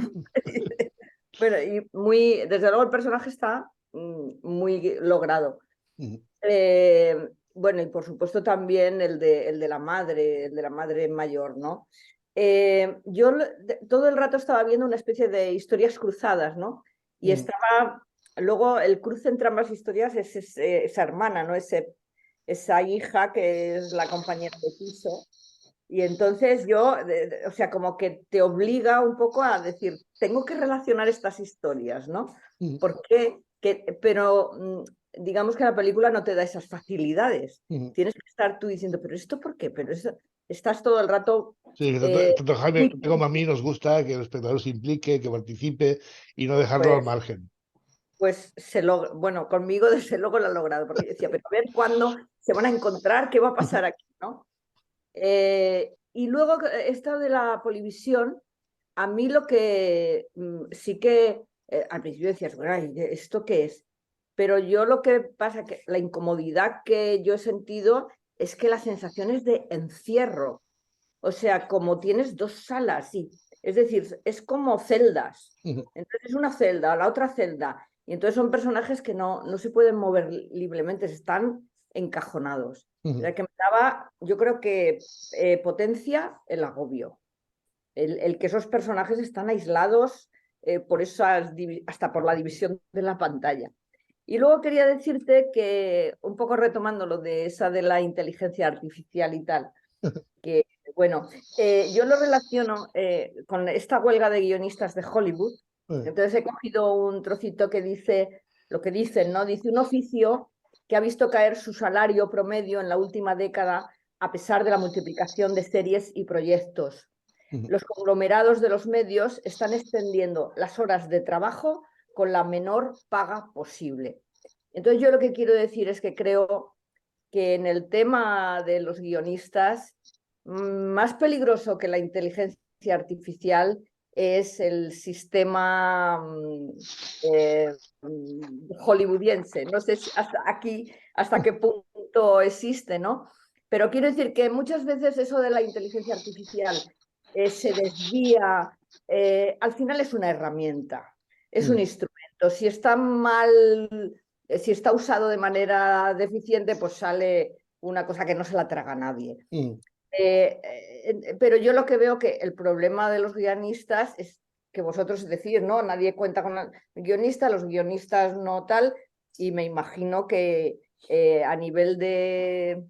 Bueno, y desde luego el personaje está muy logrado. Bueno, y por supuesto también el de la madre mayor, ¿no? Yo todo el rato estaba viendo una especie de historias cruzadas, ¿no? Y estaba, luego el cruce entre ambas historias es esa hermana, ¿no? Esa hija que es la compañera de piso. Y entonces yo, o sea, como que te obliga un poco a decir, tengo que relacionar estas historias, ¿no? ¿Por qué? Pero digamos que la película no te da esas facilidades. Tienes que estar tú diciendo, pero ¿esto por qué? Pero estás todo el rato... Sí, tanto Jaime como a mí nos gusta que el espectador se implique, que participe y no dejarlo al margen. Pues bueno, conmigo desde luego lo ha logrado, porque yo decía, pero a ver cuándo se van a encontrar, qué va a pasar aquí, ¿no? Y luego esto de la polivisión, a mí lo que sí que al principio decías, bueno, ay, ¿esto qué es? Pero yo lo que pasa, que la incomodidad que yo he sentido es que la sensación es de encierro. O sea, como tienes dos salas, sí. Es decir, es como celdas. Entonces es una celda, la otra celda. Y entonces son personajes que no se pueden mover libremente, están encajonados. O sea, que me daba, yo creo que potencia el agobio. El que esos personajes están aislados por esas, hasta por la división de la pantalla. Y luego quería decirte que, un poco retomando lo de esa de la inteligencia artificial y tal, que bueno, yo lo relaciono con esta huelga de guionistas de Hollywood. Entonces he cogido un trocito que dice lo que dicen, ¿no? Dice: un oficio que ha visto caer su salario promedio en la última década a pesar de la multiplicación de series y proyectos. Los conglomerados de los medios están extendiendo las horas de trabajo con la menor paga posible. Entonces yo lo que quiero decir es que creo que en el tema de los guionistas, más peligroso que la inteligencia artificial es el sistema hollywoodiense. No sé hasta qué punto existe, ¿no? Pero quiero decir que muchas veces eso de la inteligencia artificial se desvía, al final es una herramienta, es un instrumento. Si está mal, si está usado de manera deficiente, pues sale una cosa que no se la traga a nadie. Pero yo lo que veo que el problema de los guionistas es que vosotros decís, ¿no? Nadie cuenta con el guionista, los guionistas no tal, y me imagino que a nivel de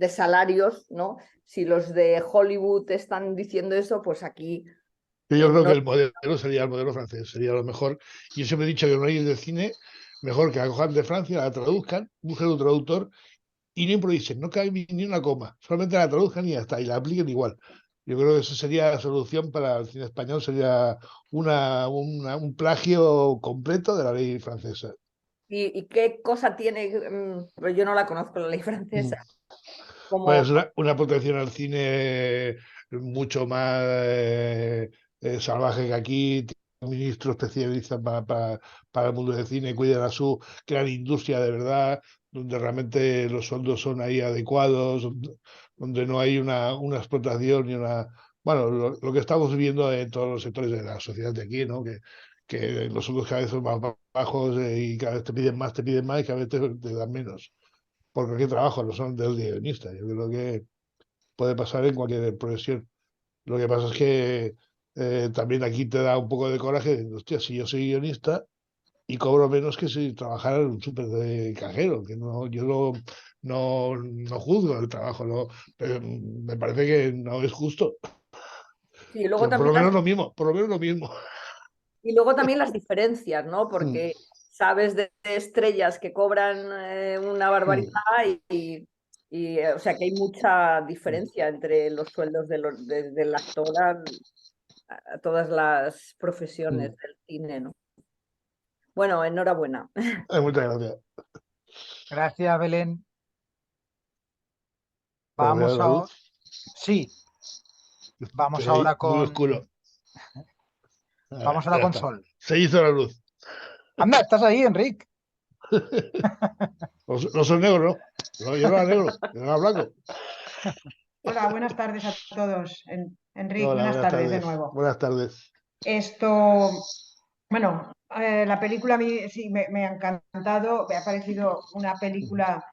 salarios, ¿no? Si los de Hollywood están diciendo eso, pues aquí... Yo creo que el modelo sería el modelo francés, sería lo mejor. Y yo siempre he dicho que no hay de cine mejor que la cojan de Francia, la traduzcan, busquen un traductor y no improvisen, no cae ni una coma, solamente la traduzcan y ya está, y la apliquen igual. Yo creo que eso sería la solución para el cine español, sería un plagio completo de la ley francesa. ¿Y qué cosa tiene? Pues yo no la conozco, la ley francesa. Como... Bueno, es una protección al cine mucho más salvaje que aquí. Un ministro especialista para el mundo del cine, cuidan a su gran industria de verdad, donde realmente los sueldos son ahí adecuados, donde no hay una explotación y una... Bueno, lo que estamos viviendo en todos los sectores de la sociedad de aquí, ¿no? Que los sueldos cada vez son más bajos y cada vez te piden más y cada vez te dan menos. Por cualquier trabajo, no son del guionista. Yo creo que puede pasar en cualquier profesión. Lo que pasa es que también aquí te da un poco de coraje de, hostia, si yo soy guionista y cobro menos que si trabajara en un súper de cajero, que no, yo no juzgo el trabajo, no, pero me parece que no es justo. Sí, y luego Por también lo menos lo mismo, por lo menos lo mismo. Y luego también las diferencias, ¿no? Porque sabes de estrellas que cobran una barbaridad o sea que hay mucha diferencia entre los sueldos del actor a todas las profesiones del cine, ¿no? Bueno, enhorabuena. Muchas gracias. Gracias, Belén. ¿Puedo ver Vamos la a... luz? Sí, vamos Estoy ahí, ahora muy con... oscuro. Vamos ahora Ya con está. Sol. Se hizo la luz. Anda, estás ahí, Enric. No son negros, ¿no? Yo no era negro, yo era blanco. Hola, buenas tardes a todos. Enric, Hola, buenas buenas tardes de tardes. nuevo. Buenas tardes. Bueno, la película a mí sí me ha encantado, me ha parecido una película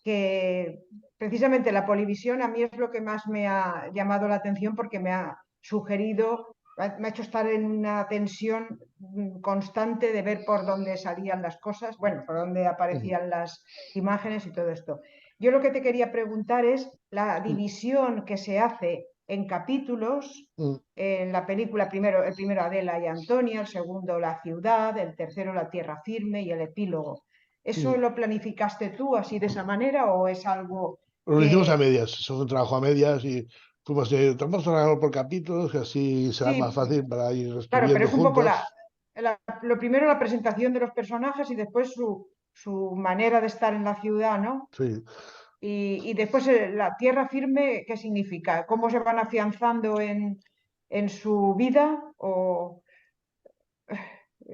que precisamente la Polivisión a mí es lo que más me ha llamado la atención porque me ha sugerido, me ha hecho estar en una tensión constante de ver por dónde salían las cosas, bueno, por dónde aparecían las imágenes y todo esto. Yo lo que te quería preguntar es la división que se hace en capítulos, en la película, el primero Adela y Antonia, el segundo La ciudad, el tercero La tierra firme y el epílogo. ¿Eso lo planificaste tú así de esa manera o es algo Lo hicimos a que... medias, eso fue un trabajo a medias y fuimos tratamos de trabajarlo por capítulos, que así será más Sí, fácil para ir claro, pero escribiendo es un poco juntos. lo primero la presentación de los personajes y después su manera de estar en la ciudad, ¿no? Sí. Y después la tierra firme, ¿qué significa? ¿Cómo se van afianzando en en su vida o...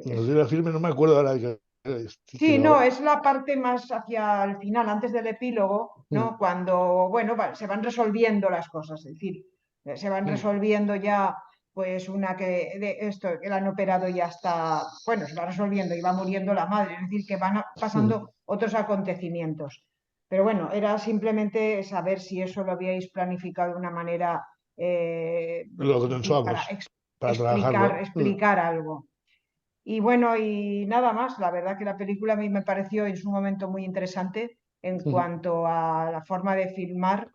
Los de la firme no me acuerdo ahora Sí, no, es la parte más hacia el final, antes del epílogo, ¿no? Cuando, bueno, se van resolviendo las cosas, es decir, se van resolviendo ya, pues una que la han operado ya está, bueno, se va resolviendo y va muriendo la madre, es decir, que van pasando otros acontecimientos. Pero bueno, era simplemente saber si eso lo habíais planificado de una manera lo que en fin, para pensábamos, para trabajarlo. explicar algo. Y bueno, y nada más, la verdad que la película a mí me pareció en su momento muy interesante en cuanto a la forma de filmar,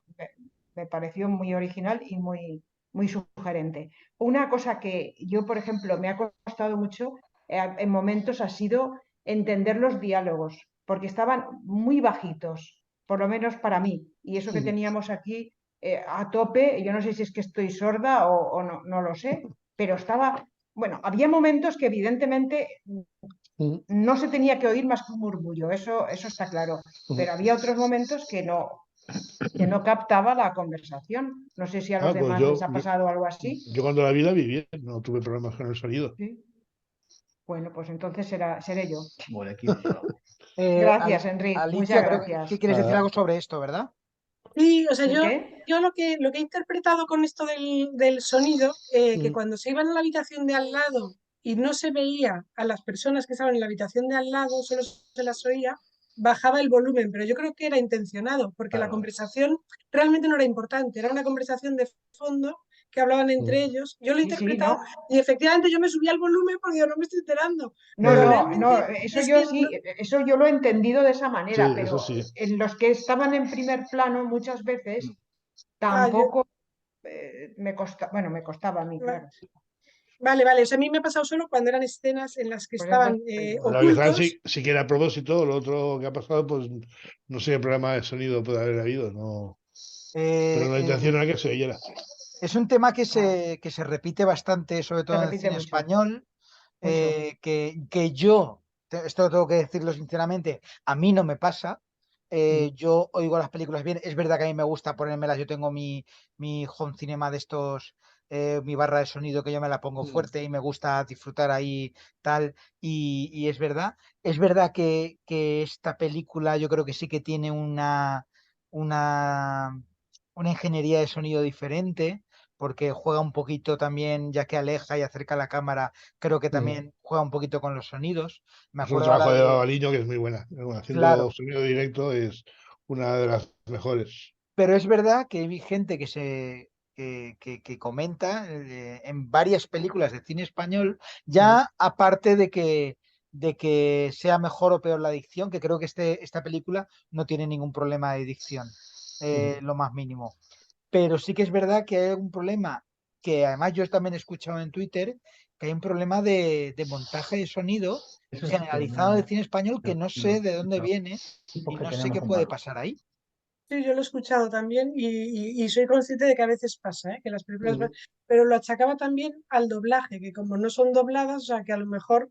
me pareció muy original y muy sugerente. Una cosa que yo, por ejemplo, me ha costado mucho en momentos ha sido entender los diálogos, porque estaban muy bajitos, por lo menos para mí. Y eso que teníamos aquí a tope, yo no sé si es que estoy sorda o no, no lo sé, pero estaba... Bueno, había momentos que evidentemente no se tenía que oír más que un murmullo, eso está claro, pero había otros momentos que no captaba la conversación. No sé si a los Pues demás les ha pasado algo así. yo cuando la vi bien, no tuve problemas con el sonido. ¿Sí? Bueno, pues entonces seré yo. Al- Gracias, Enrique. Alicia, Muchas creo gracias. que quieres decir algo sobre esto, ¿verdad? Sí, o sea, ¿El qué? yo lo que he interpretado con esto del sonido, que cuando se iban a la habitación de al lado y no se veía a las personas que estaban en la habitación de al lado, solo se las oía, bajaba el volumen, pero yo creo que era intencionado, porque la conversación realmente no era importante, era una conversación de fondo que hablaban entre ellos. Yo lo he Sí, sí, interpretado ¿no? y efectivamente yo me subía al volumen porque yo no me estoy enterando, No, pero no, realmente eso es yo que sí, eso yo lo he entendido de esa manera, Sí, eso pero sí. en los que estaban en primer plano muchas veces yo, tampoco bueno, me costaba a mí, claro. vale, vale, o sea, a mí me ha pasado solo cuando eran escenas en las que Pues entonces, estaban La que saben ocultos. si que era a propósito, lo otro que ha pasado, pues no sé qué programa de sonido puede haber habido, no. Pero la intención era que se oyera. Es un tema que se repite bastante, sobre se todo en el repite cine mucho, español, mucho. que yo, esto tengo que decirlo sinceramente, a mí no me pasa. Yo oigo las películas bien, es verdad que a mí me gusta ponérmelas, yo tengo mi home cinema de estos, mi barra de sonido que yo me la pongo fuerte y me gusta disfrutar ahí tal, y es verdad que esta película yo creo que sí que tiene una, una ingeniería de sonido diferente, porque juega un poquito también, ya que aleja y acerca la cámara, creo que también juega un poquito con los sonidos. Me Es un acuerdo ahora trabajo de de, Babaliño que es muy buena. Haciendo claro, sonido directo es una de las mejores. pero es verdad que hay gente que comenta en varias películas de cine español, ya aparte de que sea mejor o peor la dicción, que creo que esta película no tiene ningún problema de dicción, lo más mínimo. Pero sí que es verdad que hay algún problema, que además yo también he escuchado en Twitter, que hay un problema de montaje de sonido Eso sí que generalizado del cine español que no sé de dónde los viene tipos y que no sé qué tenemos en puede Barcelona. pasar ahí. Sí, yo lo he escuchado también y soy consciente de que a veces pasa, que las películas pero lo achacaba también al doblaje, que como no son dobladas, o sea, que a lo mejor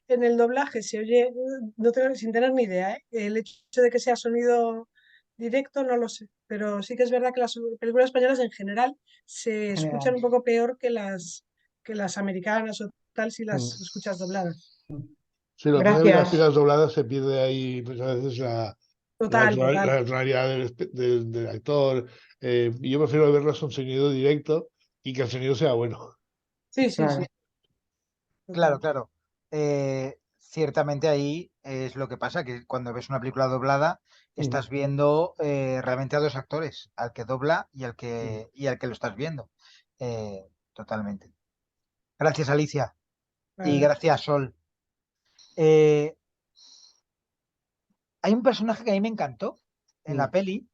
en el doblaje se oye, no tengo, sin tener ni idea, el hecho de que sea sonido directo no lo sé, pero sí que es verdad que las películas españolas en general se escuchan General. un poco peor que las americanas o tal si las escuchas dobladas. Sí, lo que pasa es que las Gracias. películas dobladas se pierde ahí, pues a veces Total, total. la tonalidad del actor. Y yo prefiero verlas con sonido directo y que el sonido sea bueno. Sí, sí, sí. Claro. Claro, Total. claro. Ciertamente ahí es lo que pasa, que cuando ves una película doblada, estás viendo realmente a dos actores, al que dobla y al que lo estás viendo. Totalmente. Gracias, Alicia. Y Nada. gracias, Sol. Eh, Hay un personaje que a mí me encantó en la peli,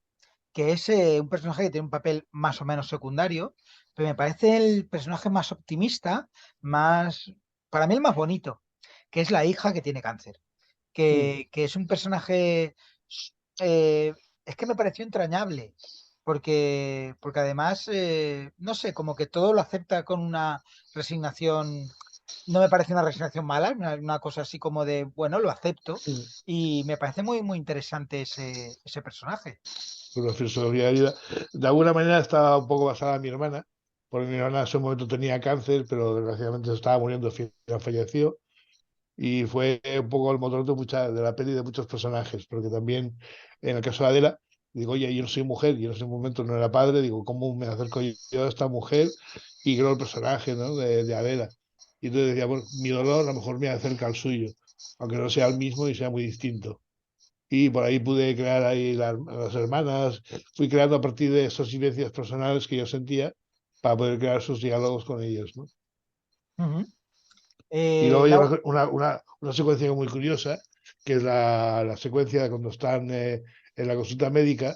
que es un personaje que tiene un papel más o menos secundario, pero me parece el personaje más optimista, para mí el más bonito, que es la hija que tiene cáncer, que es un personaje, eh, es que me pareció entrañable, porque además, no sé, como que todo lo acepta con una resignación. No me parece una resignación mala, una cosa así como de, bueno, lo acepto, y me parece muy, muy interesante ese personaje. Una filosofía de vida. De alguna manera está un poco basada en mi hermana, porque mi hermana en ese momento tenía cáncer, pero desgraciadamente se estaba muriendo, falleció. Y fue un poco el motor de la peli de muchos personajes, porque también en el caso de Adela, digo, oye, yo no soy mujer, yo en ese momento no era padre, digo, ¿cómo me acerco yo a esta mujer? Y creo el personaje, ¿no? de Adela. Y entonces decía, bueno, mi dolor a lo mejor me acerca al suyo, aunque no sea el mismo y sea muy distinto. Y por ahí pude crear ahí las hermanas, fui creando a partir de esas vivencias personales que yo sentía para poder crear sus diálogos con ellos, ¿no? Y luego hay Laura, una secuencia muy curiosa, que es la secuencia de cuando están en la consulta médica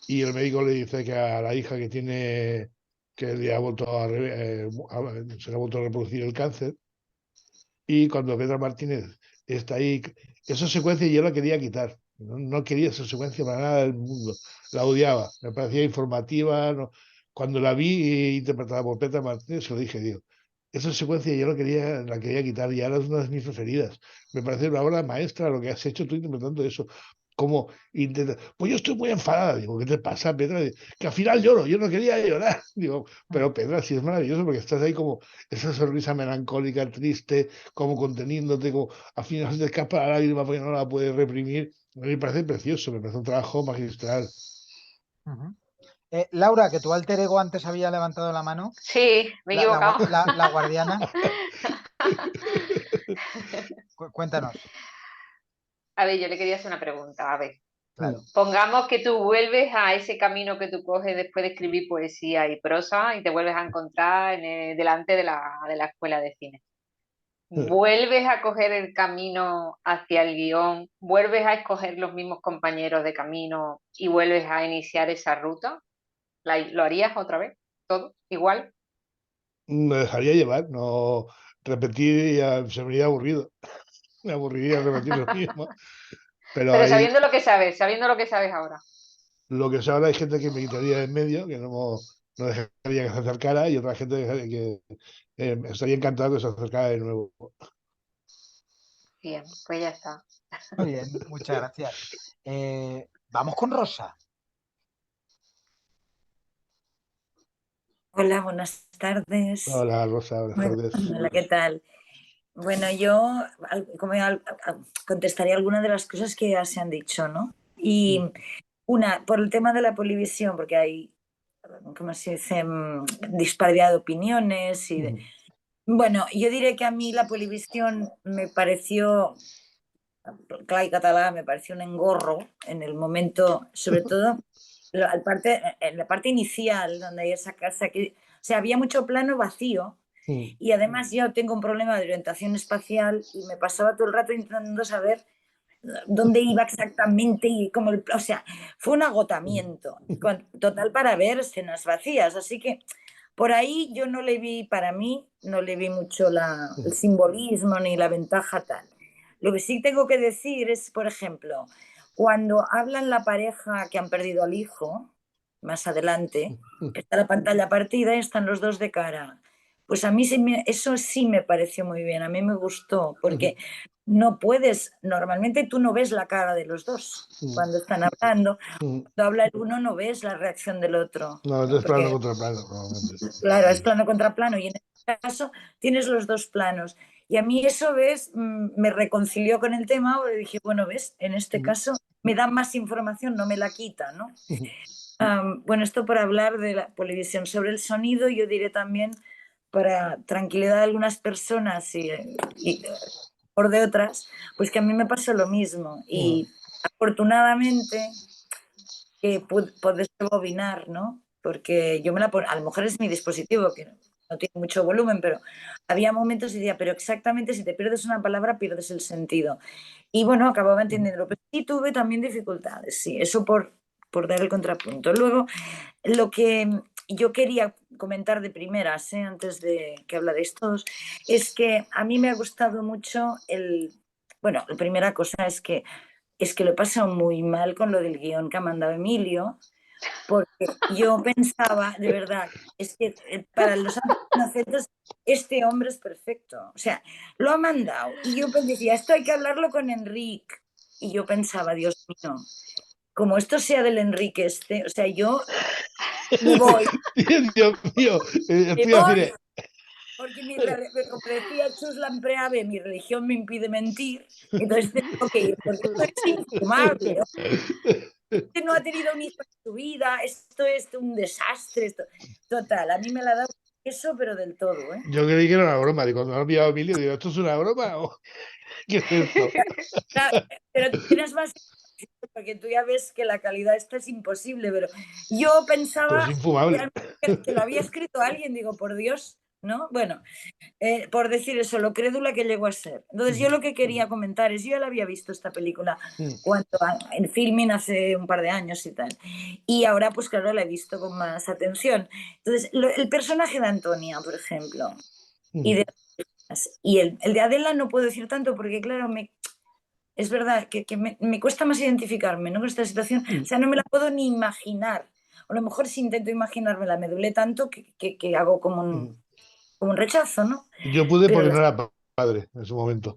y el médico le dice que a la hija que tiene, que le ha vuelto se le ha vuelto a reproducir el cáncer, y cuando Petra Martínez está ahí, esa secuencia yo la quería quitar. No quería esa secuencia para nada del mundo. La odiaba. Me parecía informativa. No. Cuando la vi interpretada por Petra Martínez, se lo dije, digo, esa secuencia yo la quería quitar y ahora es una de mis preferidas. Me parece una obra maestra lo que has hecho tú interpretando eso. Como intenta... Pues yo estoy muy enfadada. Digo, ¿qué te pasa, Pedra? Que al final lloro, yo no quería llorar. Digo, pero Pedra, sí es maravilloso porque estás ahí como esa sonrisa melancólica, triste, como conteniéndote, como al final se te escapa la lágrima porque no la puedes reprimir. A mí me parece precioso, me parece un trabajo magistral. Laura, que tu alter ego antes había levantado la mano. Sí, me he equivocado. La guardiana. Cuéntanos. A ver, yo le quería hacer una pregunta. A ver, Claro. pongamos que tú vuelves a ese camino que tú coges después de escribir poesía y prosa y te vuelves a encontrar delante de la escuela de cine. ¿Vuelves a coger el camino hacia el guión? ¿Vuelves a escoger los mismos compañeros de camino y vuelves a iniciar esa ruta? ¿Lo harías otra vez? ¿Todo igual? Me dejaría llevar, no repetir, ya se me iría aburrido. Me aburriría repetir lo mismo. Pero Pero hay, sabiendo lo que sabes ahora. lo que sé ahora, hay gente que me quitaría de en medio, que no dejaría que se acercara, y otra gente que estaría encantado que se acercara de nuevo. Bien, pues ya está. Muy bien, muchas gracias. Vamos con Rosa. Hola, buenas tardes. Hola, Rosa, buenas tardes. Hola, ¿qué tal? Bueno, yo contestaría algunas de las cosas que ya se han dicho, ¿no? Y una, por el tema de la polivisión, porque hay, ¿cómo se dice? Disparidad de opiniones. Bueno, yo diré que a mí la polivisión me pareció, clar y catalá, me pareció un engorro en el momento, sobre todo en la parte inicial, donde hay esa casa que, o sea, había mucho plano vacío. Y además yo tengo un problema de orientación espacial y me pasaba todo el rato intentando saber dónde iba exactamente y cómo o sea, fue un agotamiento total para ver escenas vacías. Así que por ahí yo no le vi, para mí, no le vi mucho el simbolismo ni la ventaja tal. Lo que sí tengo que decir es, por ejemplo, cuando hablan la pareja que han perdido al hijo, más adelante, está la pantalla partida y están los dos de cara. Pues a mí eso sí me pareció muy bien, a mí me gustó, porque no puedes, normalmente tú no ves la cara de los dos cuando están hablando. Cuando habla el uno no ves la reacción del otro. No, es plano contra plano. Claro, es plano contra plano y en este caso tienes los dos planos. Y a mí eso, ¿ves? Me reconcilió con el tema, porque dije, bueno, ¿ves? En este caso me da más información, no me la quita, ¿no? Bueno, esto por hablar de la polivisión. Sobre el sonido, yo diré también, para tranquilidad de algunas personas y por de otras, pues que a mí me pasó lo mismo. Y afortunadamente que puedes rebobinar, ¿no? Porque yo a lo mejor es mi dispositivo, que no tiene mucho volumen, pero había momentos y decía, pero exactamente si te pierdes una palabra, pierdes el sentido. Y bueno, acababa entendiendo, pero sí tuve también dificultades, sí, eso por dar el contrapunto. Luego, lo que yo quería comentar de primeras, antes de que hablaréis todos, es que a mí me ha gustado mucho bueno, la primera cosa es que lo he pasado muy mal con lo del guión que ha mandado Emilio, porque yo pensaba, de verdad, es que para los inocentes este hombre es perfecto. O sea, lo ha mandado y yo decía, esto hay que hablarlo con Enrique. Y yo pensaba, Dios mío, como esto sea del Enrique o sea, yo me voy. Dios mío, Me estoy a voy, decir, porque como decía Chus Lampreave, mi religión me impide mentir, entonces tengo que ir, porque esto es infumable. Este no ha tenido un hijo en su vida, esto es un desastre. Total, a mí me la ha dado eso, pero del todo, ¿eh? yo creí que era una broma, y cuando me ha enviado Emilio, digo, ¿esto es una broma o qué es esto? Pero tienes más, porque tú ya ves que la calidad esta es imposible, pero yo Pero pensaba es infumable. que lo había escrito alguien, digo, por Dios, ¿no? Bueno, por decir eso, lo crédula que llegó a ser. Entonces yo lo que quería comentar es, yo ya la había visto esta película en Filmin hace un par de años y tal, y ahora pues claro la he visto con más atención. Entonces el personaje de Antonia, por ejemplo, y el de Adela no puedo decir tanto porque claro, es verdad que me cuesta más identificarme, ¿no?, con esta situación, o sea, no me la puedo ni imaginar, o a lo mejor si intento imaginármela me duele tanto que hago como un rechazo, ¿no? Yo pude Pero porque no era padre en su momento.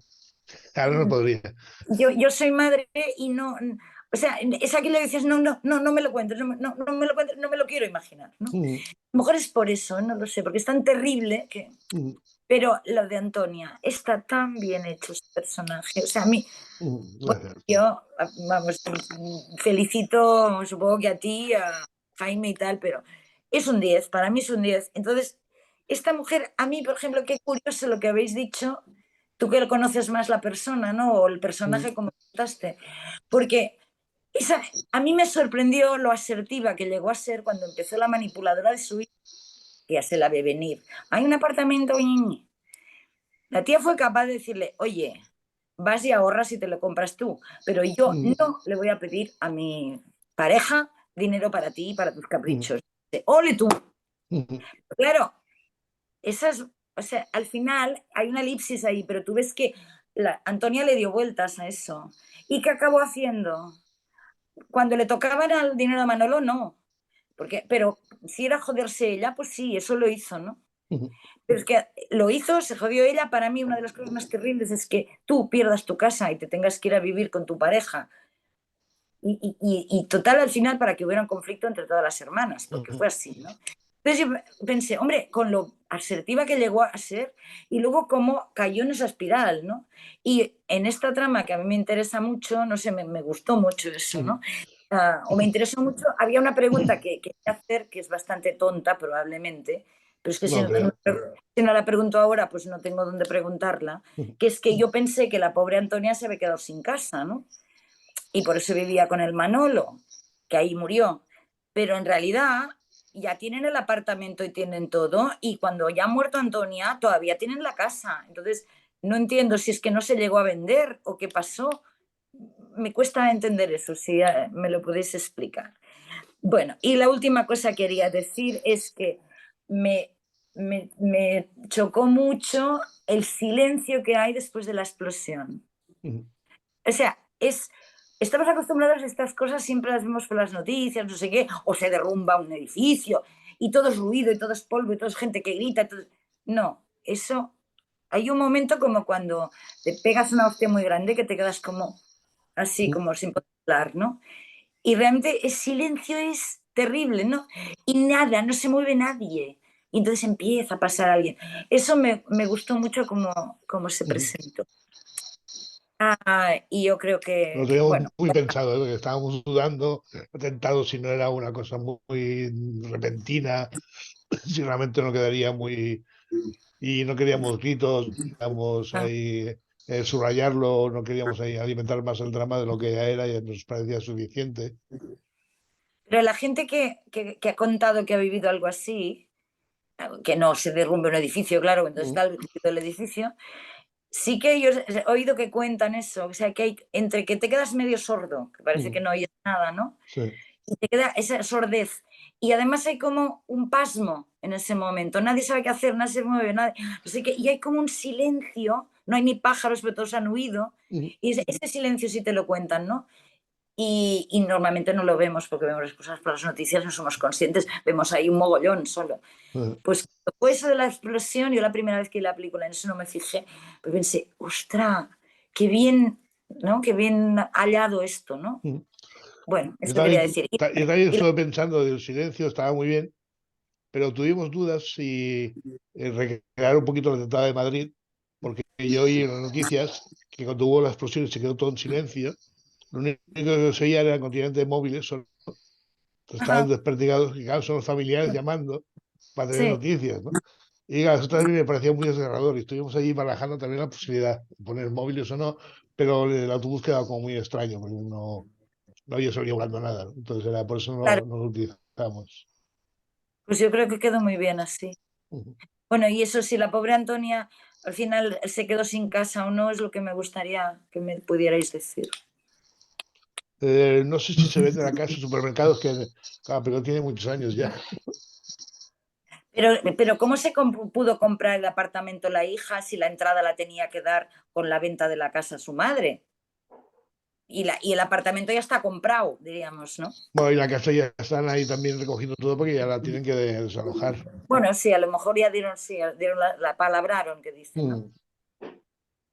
Ahora no podría. yo soy madre y no, o sea, es aquí le dices, no me lo cuentes, no me lo cuentes, no me lo quiero imaginar, ¿no? A lo mejor es por eso, no lo sé, porque es tan terrible que... Pero lo de Antonia, está tan bien hecho ese personaje, o sea, a mí... Yo, vamos, felicito, supongo que a ti, a Jaime y tal, pero es un 10, para mí es un 10. Entonces, esta mujer, a mí, por ejemplo, qué curioso lo que habéis dicho, tú que conoces más la persona, ¿no? O el personaje como contaste, porque a mí me sorprendió lo asertiva que llegó a ser cuando empezó la manipuladora de su hija, que ya se la ve venir. Hay un apartamento, la tía fue capaz de decirle, oye, vas y ahorras y te lo compras tú, pero yo no le voy a pedir a mi pareja dinero para ti y para tus caprichos. ¡Ole tú! Claro, o sea, al final hay una elipsis ahí, pero tú ves que Antonia le dio vueltas a eso. ¿Y qué acabó haciendo? Cuando le tocaba el dinero a Manolo, no. Pero si era joderse ella, pues sí, eso lo hizo, ¿no? Pero es que lo hizo, se jodió ella. Para mí una de las cosas más terribles es que tú pierdas tu casa y te tengas que ir a vivir con tu pareja. Y total, al final, para que hubiera un conflicto entre todas las hermanas, porque fue así, ¿no? Entonces yo pensé, hombre, con lo asertiva que llegó a ser y luego cómo cayó en esa espiral, ¿no? Y en esta trama que a mí me interesa mucho, no sé, me gustó mucho eso, ¿no? O me interesó mucho, había una pregunta que quería hacer que es bastante tonta probablemente, pero es que si no la pregunto ahora, pues no tengo dónde preguntarla, que es que yo pensé que la pobre Antonia se había quedado sin casa, ¿no? Y por eso vivía con el Manolo, que ahí murió. Pero en realidad ya tienen el apartamento y tienen todo, y cuando ya ha muerto Antonia, todavía tienen la casa. Entonces, no entiendo si es que no se llegó a vender o qué pasó. Me cuesta entender eso, si me lo podéis explicar. Bueno, y la última cosa que quería decir es que me chocó mucho el silencio que hay después de la explosión. O sea, estamos acostumbrados a estas cosas, siempre las vemos por las noticias, no sé qué, o se derrumba un edificio y todo es ruido y todo es polvo y todo es gente que grita. No, eso, hay un momento como cuando te pegas una hostia muy grande que te quedas como así, como sin poder hablar, ¿no? Y realmente el silencio es terrible, ¿no? Y nada, no se mueve nadie. Y entonces empieza a pasar alguien. Eso me gustó mucho como se presentó. Y yo creo que, Lo teníamos bueno, muy pensado, que estábamos dudando, atentados si no era una cosa muy repentina, si realmente no quedaría muy... Y no queríamos gritos, queríamos ahí subrayarlo, no queríamos ahí alimentar más el drama de lo que ya era y nos parecía suficiente. Pero la gente que ha contado que ha vivido algo así, que no se derrumbe un edificio, claro, entonces está el edificio, sí que yo he oído que cuentan eso, o sea, que hay entre que te quedas medio sordo, que parece que no oyes nada, ¿no? Sí. Y te queda esa sordez. Y además hay como un pasmo en ese momento, nadie sabe qué hacer, nadie se mueve, nadie, no sé qué, y hay como un silencio, no hay ni pájaros, pero todos han huido, y ese silencio sí te lo cuentan, ¿no? Y normalmente no lo vemos porque vemos las cosas por las noticias, no somos conscientes, vemos ahí un mogollón solo. Pues después de la explosión, yo la primera vez que vi la película, en eso no me fijé, pero pensé, ostras, qué bien, ¿no? Qué bien hallado esto, ¿no? Bueno, Yo esto quería también, decir. yo también estuve pensando del silencio, estaba muy bien, pero tuvimos dudas si recrear un poquito la Atentado de Madrid, porque yo oí en las noticias que cuando hubo la explosión se quedó todo en silencio. Lo único que se oía eran continentes móviles, estaban Ajá, desperdigados, que claro, son los familiares llamando para tener sí. noticias, ¿no? Y claro, eso también me parecía muy desgarrador y estuvimos allí barajando también la posibilidad de poner móviles o no, pero el autobús quedaba como muy extraño, porque no había salido hablando nada, ¿no? Entonces era por eso Claro, no lo utilizamos. pues yo creo que quedó muy bien así. Ujú. Bueno, y eso, si la pobre Antonia al final se quedó sin casa o no, es lo que me gustaría que me pudierais decir. No sé si se vende la casa en supermercados, claro, pero tiene muchos años ya. Pero ¿cómo se pudo comprar el apartamento la hija si la entrada la tenía que dar con la venta de la casa a su madre? Y el apartamento ya está comprado, diríamos, ¿no? Bueno, y la casa ya están ahí también recogiendo todo porque ya la tienen que desalojar. Bueno, sí, a lo mejor ya dieron, sí, dieron la palabraron, que dicen, ¿no? Mm.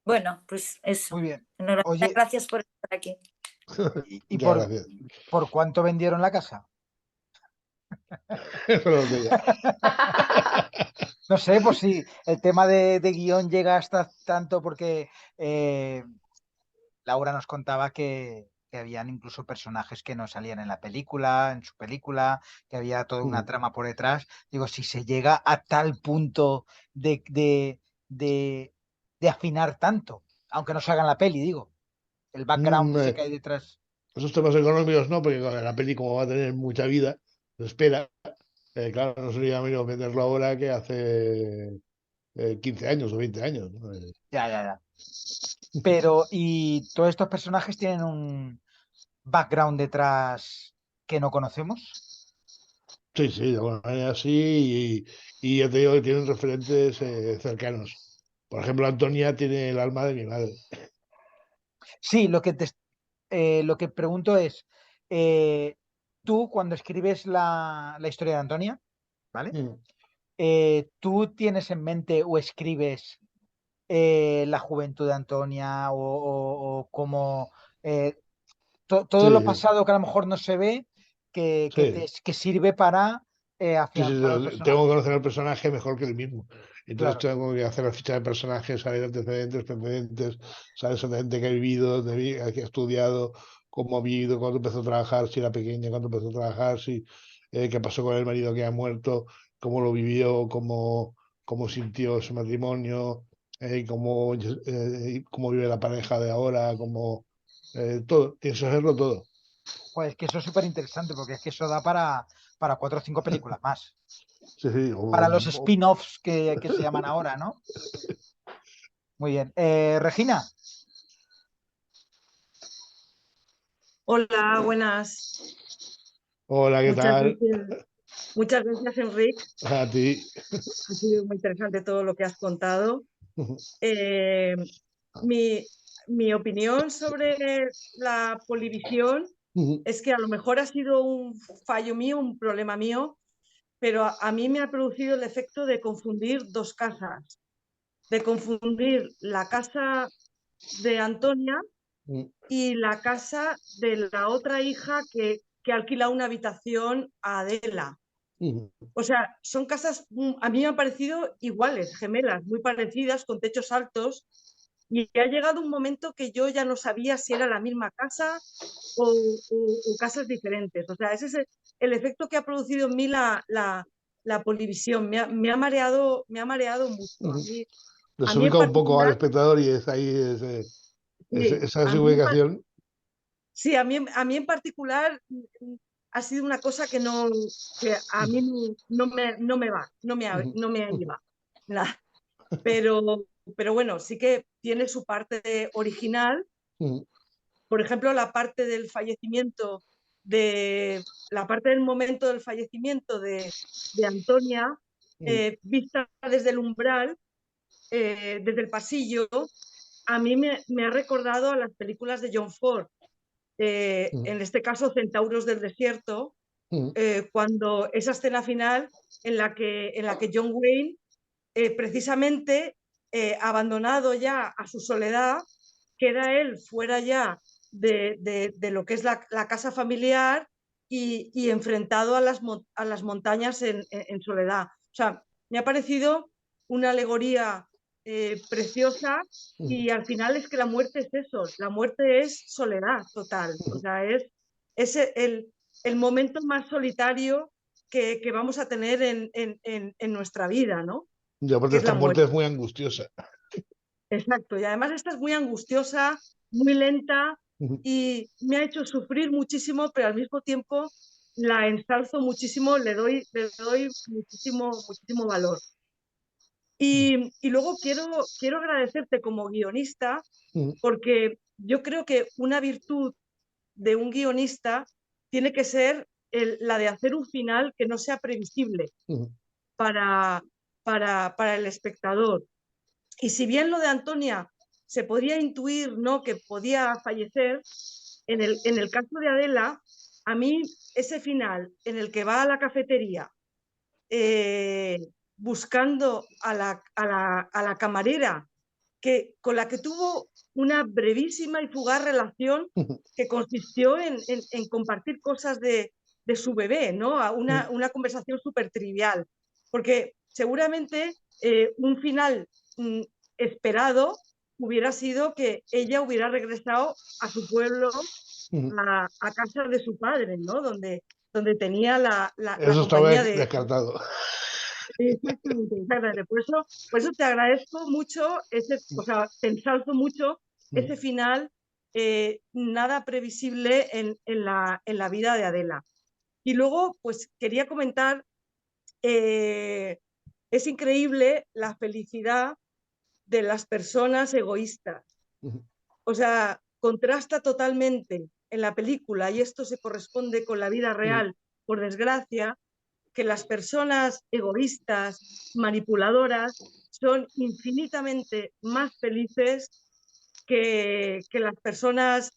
Bueno, pues eso. Muy bien. Enhorabuena, Oye, gracias por estar aquí. ¿y Muchas gracias. por cuánto vendieron la casa? Eso no lo sé ya. No sé, pues sí, el tema de guión llega hasta tanto porque Laura nos contaba que habían incluso personajes que no salían en la película, en su película, que había toda una trama por detrás. Digo, si se llega a tal punto de, de afinar tanto, aunque no se haga en la peli, digo, el background Mm, ese que hay detrás. Esos temas económicos no, porque con la peli como va a tener mucha vida, se espera. Claro, no sería menos venderlo ahora que hace 15 años o 20 años, ¿no? Ya, ya, ya. Pero, y todos estos personajes tienen un background detrás que no conocemos. Sí, sí, de alguna manera sí, y ya te digo que tienen referentes cercanos. Por ejemplo, Antonia tiene el alma de mi madre. Sí, lo que pregunto es, eh, tú cuando escribes la historia de Antonia, ¿vale? Mm. ¿Tú tienes en mente o escribes la juventud de Antonia o cómo todo lo Sí, pasado que a lo mejor no se ve sí. que sirve para Sí, sí, afianzar al tengo que personaje? conocer al personaje mejor que el mismo. Entonces Claro, tengo que hacer la ficha de personaje, saber antecedentes, precedentes, saber exactamente qué ha vivido, qué ha estudiado, cómo ha vivido, cuándo empezó a trabajar, si era pequeña, cuándo empezó a trabajar, qué pasó con el marido que ha muerto, cómo lo vivió, cómo sintió ese matrimonio, cómo vive la pareja de ahora, todo, tienes que hacerlo todo. pues que eso es súper interesante porque es que eso da para 4 o 5 películas más. Sí, sí, Para los spin-offs que se llaman ahora, ¿no? Muy bien. Regina. Hola, buenas. Hola, ¿qué Muchas tal? gracias, muchas gracias, Enrique. A ti. Ha sido muy interesante todo lo que has contado. Eh, mi, mi opinión sobre la polivisión es que a lo mejor ha sido un fallo mío, un problema mío, pero a mí me ha producido el efecto de confundir dos casas, de confundir la casa de Antonia y la casa de la otra hija que alquila una habitación a Adela. O sea, son casas, a mí me han parecido iguales, gemelas, muy parecidas, con techos altos, y ha llegado un momento que yo ya no sabía si era la misma casa o casas diferentes. O sea, ese es el efecto que ha producido en mí la polivisión. Me ha mareado mucho. A mí en Desubica un poco al particular, espectador y es ahí sí, esa a mí, desubicación. sí, a mí en particular ha sido una cosa que a mí no me va, no me lleva. Pero, pero bueno, sí que tiene su parte original. Por ejemplo, la parte del fallecimiento, la parte del momento del fallecimiento de Antonia, vista desde el umbral, desde el pasillo, a mí me ha recordado a las películas de John Ford. En este caso, Centauros del Desierto, cuando esa escena final en la que John Wayne, precisamente abandonado ya a su soledad, queda él fuera ya de lo que es la casa familiar y enfrentado a las montañas en soledad. O sea, me ha parecido una alegoría preciosa y al final es que la muerte es eso, la muerte es soledad total, o sea, es el momento más solitario que vamos a tener en nuestra vida, ¿no? Y aparte Que es esta la muerte muerte. es muy angustiosa. Exacto, y además esta es muy angustiosa, muy lenta y me ha hecho sufrir muchísimo, pero al mismo tiempo la ensalzo muchísimo, le doy muchísimo, muchísimo valor. Y luego quiero agradecerte como guionista, porque yo creo que una virtud de un guionista tiene que ser la de hacer un final que no sea previsible para el espectador. Y si bien lo de Antonia se podía intuir, ¿no?, que podía fallecer, en el caso de Adela, a mí ese final en el que va a la cafetería buscando a la camarera con la que tuvo una brevísima y fugaz relación que consistió en compartir cosas de su bebé, ¿no? Una conversación súper trivial, porque seguramente un final esperado hubiera sido que ella hubiera regresado a su pueblo, a casa de su padre, ¿no? Donde tenía la Eso estaba compañía de... descartado. Exactamente, exactamente. Por eso te agradezco mucho, o sea, te ensalzo mucho ese final nada previsible en la vida de Adela. Y luego, pues quería comentar, es increíble la felicidad de las personas egoístas. O sea, contrasta totalmente en la película, y esto se corresponde con la vida real, por desgracia, que las personas egoístas, manipuladoras, son infinitamente más felices que las personas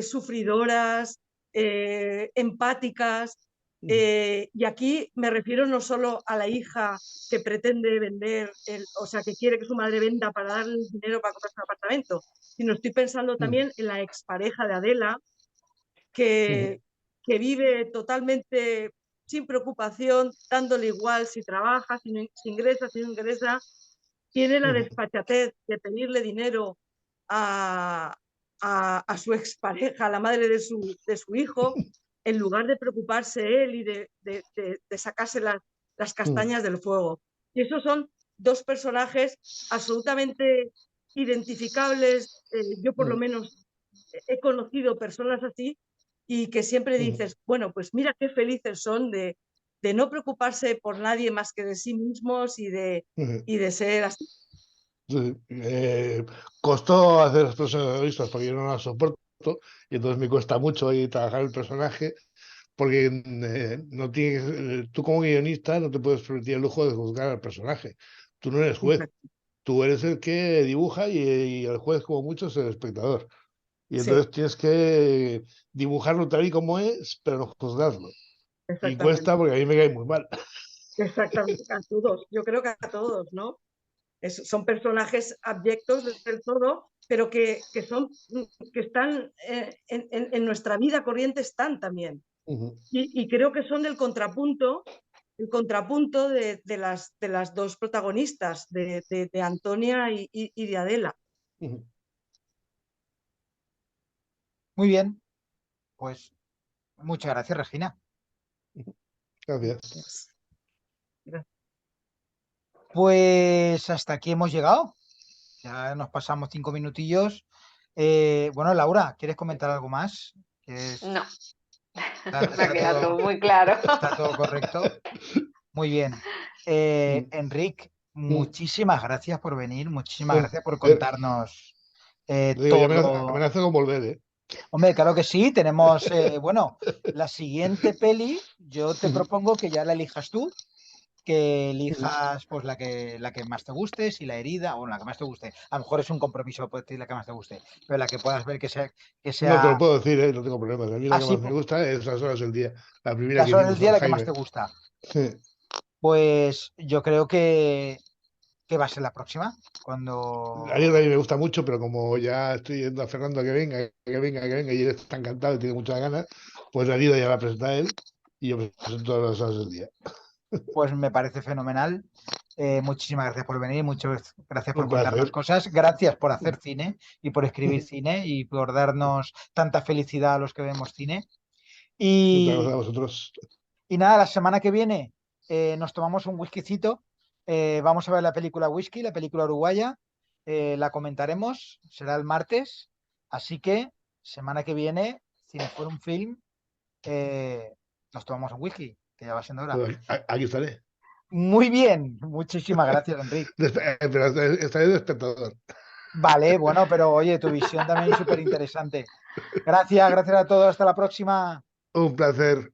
sufridoras, empáticas. Y aquí me refiero no solo a la hija que pretende vender, o sea, que quiere que su madre venda para darle el dinero para comprarse un apartamento, sino estoy pensando también en la expareja de Adela, que vive totalmente sin preocupación, dándole igual si trabaja, si ingresa, si no ingresa, tiene la desfachatez de pedirle dinero a su expareja, a la madre de su hijo, en lugar de preocuparse él y de sacarse las castañas del fuego. Y esos son dos personajes absolutamente identificables. Yo por lo menos he conocido personas así y que siempre dices, bueno, pues mira qué felices son de no preocuparse por nadie más que de sí mismos y de ser así. Sí, costó hacer las personas egoístas porque yo no las soporto y entonces me cuesta mucho ahí trabajar el personaje porque no tienes, tú como guionista no te puedes permitir el lujo de juzgar al personaje. Tú no eres juez, tú eres el que dibuja y el juez como mucho es el espectador. Y entonces tienes que dibujarlo tal y como es, pero no juzgarlo. Y cuesta porque a mí me cae muy mal. Exactamente, a todos. Yo creo que a todos, ¿no? Son personajes abyectos del todo, pero que están en nuestra vida corriente, están también. Y creo que son el contrapunto de las dos protagonistas, de Antonia y de Adela. Muy bien, pues muchas gracias, Regina. Gracias. Pues hasta aquí hemos llegado. Ya nos pasamos 5 minutillos. Bueno, Laura, ¿quieres comentar algo más? No. Me ha quedado todo muy claro. Está todo correcto. Muy bien. Enric, muchísimas gracias por venir, muchísimas gracias por contarnos Digo, todo. amenazo con volver, ¿eh? Hombre, claro que sí, tenemos, bueno, la siguiente peli, yo te propongo que ya la elijas tú, que elijas pues la que más te guste, si la herida o la que más te guste. A lo mejor es un compromiso pues, decir la que más te guste, pero la que puedas ver que sea... No te lo puedo decir, ¿eh? No tengo problemas. A mí la que sí, más me gusta es Las horas del día. La primera las que horas del hicimos día con la que más Jaime. te gusta. Pues yo creo que ¿Qué va a ser la próxima? Cuando... A mí me gusta mucho, pero como ya estoy yendo a Fernando que venga, y él está encantado y tiene muchas ganas, pues la vida ya la presenta él y yo presento todas las horas del día. Pues me parece fenomenal. Muchísimas gracias por venir, muchas gracias por Un contarnos placer. cosas. Gracias por hacer cine y por escribir cine y por darnos tanta felicidad a los que vemos cine. Muchas gracias a Y, vosotros. y nada, la semana que viene nos tomamos un whiskycito. Vamos a ver la película Whisky, la película uruguaya. La comentaremos, será el martes. Así que semana que viene, Cineforum Film, nos tomamos un whisky, que ya va siendo hora. Pues aquí estaré. Muy bien, muchísimas gracias, Enrique. Pero estaré de espectador. Vale, bueno, pero oye, tu visión también es súper interesante. Gracias a todos, hasta la próxima. Un placer.